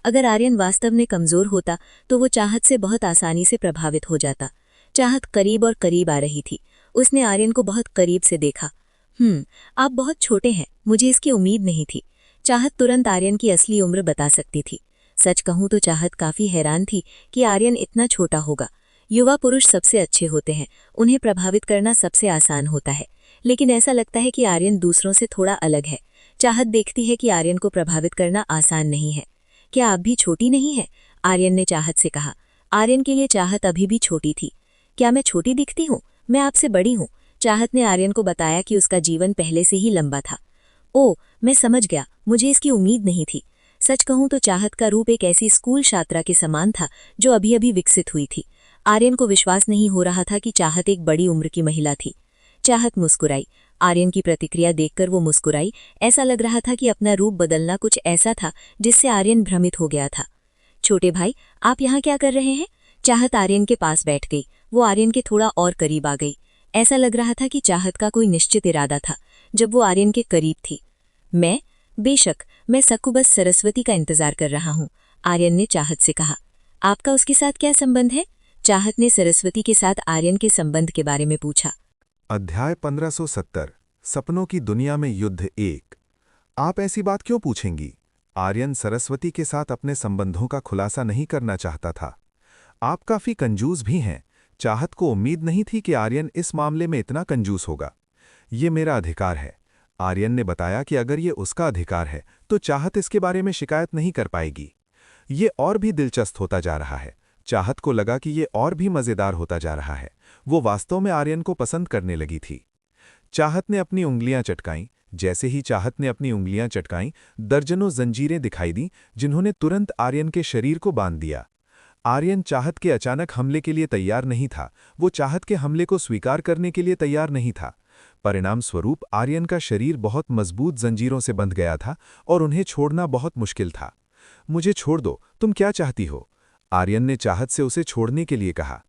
अगर आर्यन वास्तव में कमज़ोर होता तो वो चाहत से बहुत आसानी से प्रभावित हो जाता। चाहत करीब और करीब आ रही थी। उसने आर्यन को बहुत करीब से देखा। आप बहुत छोटे हैं, मुझे इसकी उम्मीद नहीं थी। चाहत तुरंत आर्यन की असली उम्र बता सकती थी। सच कहूं तो चाहत काफ़ी हैरान थी कि आर्यन इतना छोटा होगा। युवा पुरुष सबसे अच्छे होते हैं, उन्हें प्रभावित करना सबसे आसान होता है, लेकिन ऐसा लगता है कि आर्यन दूसरों से थोड़ा अलग है। चाहत देखती है कि आर्यन को प्रभावित करना आसान नहीं है। क्या आप भी छोटी नहीं है? आर्यन ने चाहत से कहा। आर्यन के लिए चाहत अभी भी छोटी थी। क्या मैं छोटी दिखती हूँ? मैं आपसे बड़ी हूँ। चाहत ने आर्यन को बताया कि उसका जीवन पहले से ही लंबा था। ओ, मैं समझ गया, मुझे इसकी उम्मीद नहीं थी। सच कहूं तो चाहत का रूप एक ऐसी स्कूल छात्रा के समान था जो अभी अभी विकसित हुई थी। आर्यन को विश्वास नहीं हो रहा था कि चाहत एक बड़ी उम्र की महिला थी। चाहत मुस्कुराई। आर्यन की प्रतिक्रिया देखकर वो मुस्कुराई। ऐसा लग रहा था कि अपना रूप बदलना कुछ ऐसा था जिससे आर्यन भ्रमित हो गया था। छोटे भाई, आप यहाँ क्या कर रहे हैं? चाहत आर्यन के पास बैठ गई। वो आर्यन के थोड़ा और करीब आ गई। ऐसा लग रहा था कि चाहत का कोई निश्चित इरादा था जब वो आर्यन के करीब थी। बेशक, मैं सकूबस सरस्वती का इंतजार कर रहा हूँ, आर्यन ने चाहत से कहा। आपका उसके साथ क्या संबंध है? चाहत ने सरस्वती के साथ आर्यन के संबंध के बारे में पूछा। अध्याय 1570 सपनों की दुनिया में युद्ध 1। आप ऐसी बात क्यों पूछेंगी? आर्यन सरस्वती के साथ अपने संबंधों का खुलासा नहीं करना चाहता था। आप काफी कंजूस भी हैं। चाहत को उम्मीद नहीं थी कि आर्यन इस मामले में इतना कंजूस होगा। ये मेरा अधिकार है। आर्यन ने बताया कि अगर ये उसका अधिकार है तो चाहत इसके बारे में शिकायत नहीं कर पाएगी। ये और भी दिलचस्प होता जा रहा है। चाहत को लगा कि ये और भी मजेदार होता जा रहा है। वो वास्तव में आर्यन को पसंद करने लगी थी। चाहत ने अपनी उंगलियां चटकाईं। जैसे ही चाहत ने अपनी उंगलियां चटकाईं, दर्जनों जंजीरें दिखाई दीं जिन्होंने तुरंत आर्यन के शरीर को बांध दिया। आर्यन चाहत के अचानक हमले के लिए तैयार नहीं था। वो चाहत के हमले को स्वीकार करने के लिए तैयार नहीं था। परिणाम स्वरूप आर्यन का शरीर बहुत मजबूत जंजीरों से बंध गया था और उन्हें छोड़ना बहुत मुश्किल था। मुझे छोड़ दो, तुम क्या चाहती हो? आर्यन ने चाहत से उसे छोड़ने के लिए कहा।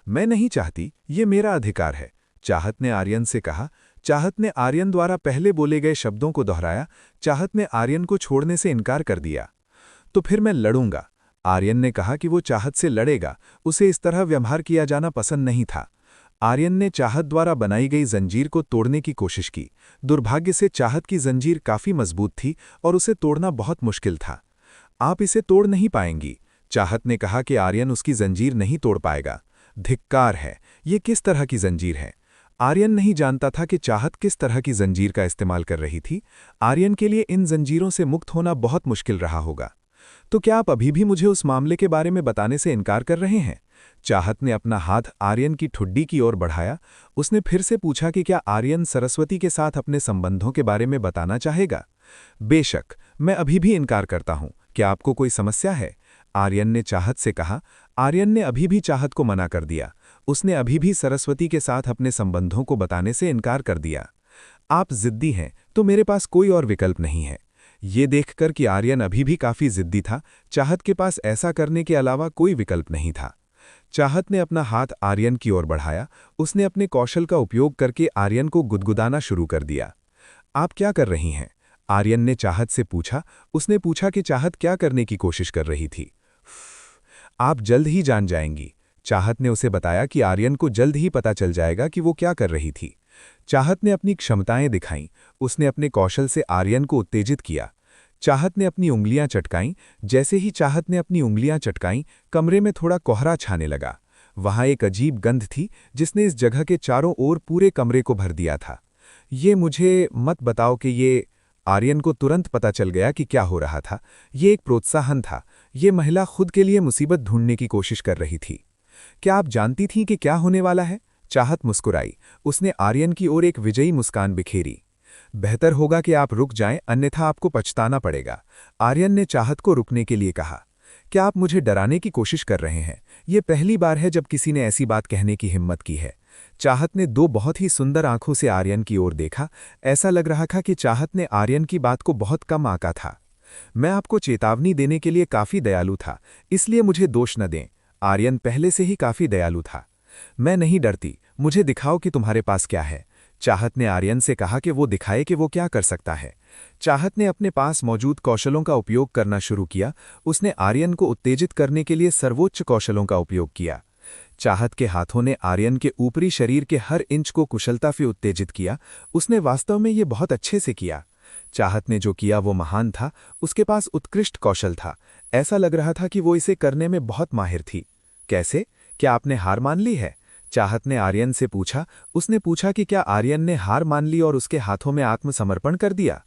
मैं नहीं चाहती, ये मेरा अधिकार है, चाहत ने आर्यन से कहा। चाहत ने आर्यन द्वारा पहले बोले गए शब्दों को दोहराया। चाहत ने आर्यन को छोड़ने से इनकार कर दिया। तो फिर मैं लड़ूंगा। आर्यन ने कहा कि वो चाहत से लड़ेगा। उसे इस तरह व्यवहार किया जाना पसंद नहीं था। आर्यन ने चाहत द्वारा बनाई गई जंजीर को तोड़ने की कोशिश की। दुर्भाग्य से चाहत की जंजीर काफी मजबूत थी और उसे तोड़ना बहुत मुश्किल था। आप इसे तोड़ नहीं पाएंगी, चाहत ने कहा कि आर्यन उसकी जंजीर नहीं तोड़ पाएगा। धिक्कार है, ये किस तरह की जंजीर है? आर्यन नहीं जानता था कि चाहत किस तरह की जंजीर का इस्तेमाल कर रही थी। आर्यन के लिए इन जंजीरों से मुक्त होना बहुत मुश्किल रहा होगा। तो क्या आप अभी भी मुझे उस मामले के बारे में बताने से इनकार कर रहे हैं? चाहत ने अपना हाथ आर्यन की ठुड्डी की ओर बढ़ाया। उसने फिर से पूछा कि क्या आर्यन सरस्वती के साथ अपने संबंधों के बारे में बताना चाहेगा? बेशक, मैं अभी भी इनकार करता हूं। क्या आपको कोई समस्या है? आर्यन ने चाहत से कहा। आर्यन ने अभी भी चाहत को मना कर दिया। उसने अभी भी सरस्वती के साथ अपने संबंधों को बताने से इनकार कर दिया। आप जिद्दी हैं, तो मेरे पास कोई और विकल्प नहीं है। ये देखकर कि आर्यन अभी भी काफी जिद्दी था, चाहत के पास ऐसा करने के अलावा कोई विकल्प नहीं था। चाहत ने अपना हाथ आर्यन की ओर बढ़ाया। उसने अपने कौशल का उपयोग करके आर्यन को गुदगुदाना शुरू कर दिया। आप क्या कर रही हैं? आर्यन ने चाहत से पूछा। उसने पूछा कि चाहत क्या करने की कोशिश कर रही थी। आप जल्द ही जान जाएंगी। चाहत ने उसे बताया कि आर्यन को जल्द ही पता चल जाएगा कि वो क्या कर रही थी। चाहत ने अपनी क्षमताएं दिखाईं। उसने अपने कौशल से आर्यन को उत्तेजित किया। चाहत ने अपनी उंगलियां चटकाईं। जैसे ही चाहत ने अपनी उंगलियां चटकाईं, कमरे में थोड़ा कोहरा छाने लगा। वहां एक अजीब गंध थी जिसने इस जगह के चारों ओर पूरे कमरे को भर दिया था। ये मुझे मत बताओ कि ये... आर्यन को तुरंत पता चल गया कि क्या हो रहा था। ये एक प्रोत्साहन था। ये महिला खुद के लिए मुसीबत ढूंढने की कोशिश कर रही थी। क्या आप जानती थीं कि क्या होने वाला है? चाहत मुस्कुराई। उसने आर्यन की ओर एक विजयी मुस्कान बिखेरी। बेहतर होगा कि आप रुक जाएं, अन्यथा आपको पछताना पड़ेगा। आर्यन ने चाहत को रुकने के लिए कहा। क्या आप मुझे डराने की कोशिश कर रहे हैं? ये पहली बार है जब किसी ने ऐसी बात कहने की हिम्मत की है। चाहत ने दो बहुत ही सुंदर आंखों से आर्यन की ओर देखा। ऐसा लग रहा था कि चाहत ने आर्यन की बात को बहुत कम आंका था। मैं आपको चेतावनी देने के लिए काफी दयालु था, इसलिए मुझे दोष न दें। आर्यन पहले से ही काफी दयालु था। मैं नहीं डरती, मुझे दिखाओ कि तुम्हारे पास क्या है। चाहत ने आर्यन से कहा कि वो दिखाए कि वो क्या कर सकता है। चाहत ने अपने पास मौजूद कौशलों का उपयोग करना शुरू किया। उसने आर्यन को उत्तेजित करने के लिए सर्वोच्च कौशलों का उपयोग किया। चाहत के हाथों ने आर्यन के ऊपरी शरीर के हर इंच को कुशलता से उत्तेजित किया। उसने वास्तव में ये बहुत अच्छे से किया। चाहत ने जो किया वो महान था। उसके पास उत्कृष्ट कौशल था। ऐसा लग रहा था कि वो इसे करने में बहुत माहिर थी। कैसे? क्या आपने हार मान ली है? चाहत ने आर्यन से पूछा। उसने पूछा कि क्या आर्यन ने हार मान ली और उसके हाथों में आत्मसमर्पण कर दिया?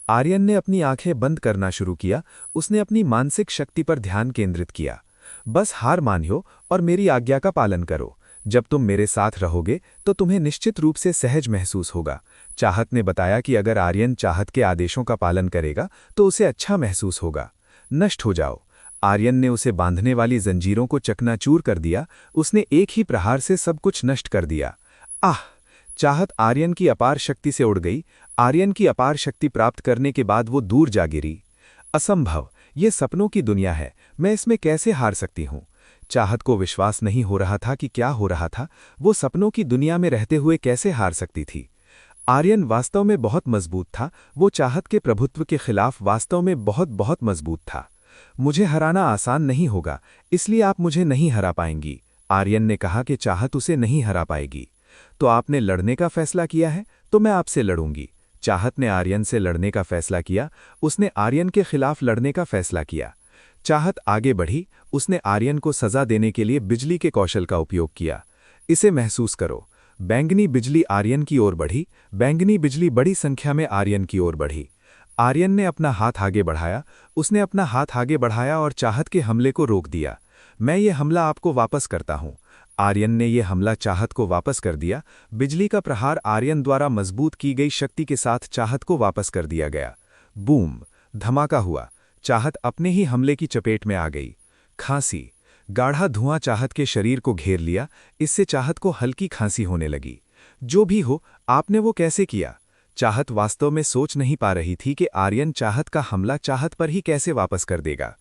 आर्यन ने अपनी आंखें बंद करना शुरू किया। उसने अपनी मानसिक शक्ति पर ध्यान केंद्रित किया। बस हार मानियो और मेरी आज्ञा का पालन करो। जब तुम मेरे साथ रहोगे तो तुम्हें निश्चित रूप से सहज महसूस होगा। चाहत ने बताया कि अगर आर्यन चाहत के आदेशों का पालन करेगा तो उसे अच्छा महसूस होगा। नष्ट हो जाओ। आर्यन ने उसे बांधने वाली जंजीरों को चकनाचूर कर दिया। उसने एक ही प्रहार से सब कुछ नष्ट कर दिया। आह! चाहत आर्यन की अपार शक्ति से उड़ गई। आर्यन की अपार शक्ति प्राप्त करने के बाद वो दूर जा गिरी। असंभव, ये सपनों की दुनिया है, मैं इसमें कैसे हार सकती हूँ। चाहत को विश्वास नहीं हो रहा था कि क्या हो रहा था। वो सपनों की दुनिया में रहते हुए कैसे हार सकती थी। आर्यन वास्तव में बहुत मजबूत था। वो चाहत के प्रभुत्व के खिलाफ वास्तव में बहुत बहुत मजबूत था। मुझे हराना आसान नहीं होगा, इसलिए आप मुझे नहीं हरा पाएंगी। आर्यन ने कहा कि चाहत उसे नहीं हरा पाएगी। तो आपने लड़ने का फैसला किया है, तो मैं आपसे लड़ूंगी। चाहत ने आर्यन से लड़ने का फैसला किया। उसने आर्यन के खिलाफ लड़ने का फैसला किया। चाहत आगे बढ़ी। उसने आर्यन को सजा देने के लिए बिजली के कौशल का उपयोग किया। इसे महसूस करो। बैंगनी बिजली आर्यन की ओर बढ़ी। बैंगनी बिजली बड़ी संख्या में आर्यन की ओर बढ़ी। आर्यन ने अपना हाथ आगे बढ़ाया। उसने अपना हाथ आगे बढ़ाया और चाहत के हमले को रोक दिया। मैं ये हमला आपको वापस करता हूँ। आर्यन ने यह हमला चाहत को वापस कर दिया। बिजली का प्रहार आर्यन द्वारा मजबूत की गई शक्ति के साथ चाहत को वापस कर दिया गया। बूम! धमाका हुआ। चाहत अपने ही हमले की चपेट में आ गई। खांसी। गाढ़ा धुआं चाहत के शरीर को घेर लिया। इससे चाहत को हल्की खांसी होने लगी। जो भी हो, आपने वो कैसे किया? चाहत वास्तव में सोच नहीं पा रही थी कि आर्यन चाहत का हमला चाहत पर ही कैसे वापस कर देगा।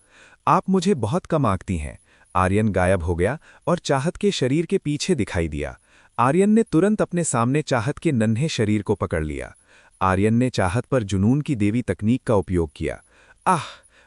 आप मुझे बहुत कम आंकती हैं। आर्यन गायब हो गया और चाहत के शरीर के पीछे दिखाई दिया। आर्यन ने तुरंत अपने सामने चाहत के नन्हे शरीर को पकड़ लिया। आर्यन ने चाहत पर जुनून की देवी तकनीक का उपयोग किया। आह!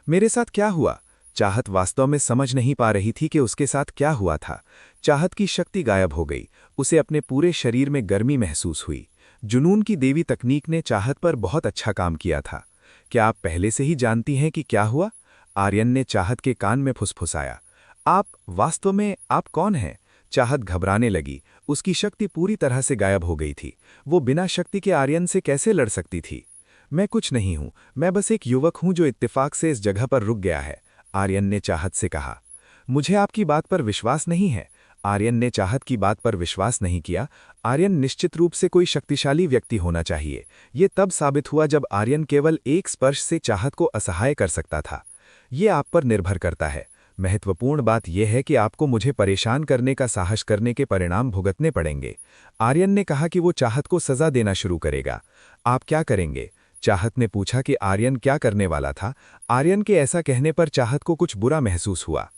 मेरे साथ क्या हुआ? चाहत वास्तव में समझ नहीं पा रही थी कि उसके साथ क्या हुआ था। चाहत की शक्ति गायब हो गई। उसे अपने पूरे शरीर में गर्मी महसूस हुई। जुनून की देवी तकनीक ने चाहत पर बहुत अच्छा काम किया था। क्या आप पहले से ही जानती हैं कि क्या हुआ? आर्यन ने चाहत के कान में फुसफुसाया। आप वास्तव में आप कौन हैं? चाहत घबराने लगी। उसकी शक्ति पूरी तरह से गायब हो गई थी। वो बिना शक्ति के आर्यन से कैसे लड़ सकती थी? मैं कुछ नहीं हूं, मैं बस एक युवक हूं जो इत्तेफाक से इस जगह पर रुक गया है, आर्यन ने चाहत से कहा। मुझे आपकी बात पर विश्वास नहीं है। आर्यन ने चाहत की बात पर विश्वास नहीं किया। आर्यन निश्चित रूप से कोई शक्तिशाली व्यक्ति होना चाहिए। ये तब साबित हुआ जब आर्यन केवल एक स्पर्श से चाहत को असहाय कर सकता था। ये आप पर निर्भर करता है। महत्वपूर्ण बात यह है कि आपको मुझे परेशान करने का साहस करने के परिणाम भुगतने पड़ेंगे। आर्यन ने कहा कि वो चाहत को सजा देना शुरू करेगा। आप क्या करेंगे? चाहत ने पूछा कि आर्यन क्या करने वाला था। आर्यन के ऐसा कहने पर चाहत को कुछ बुरा महसूस हुआ।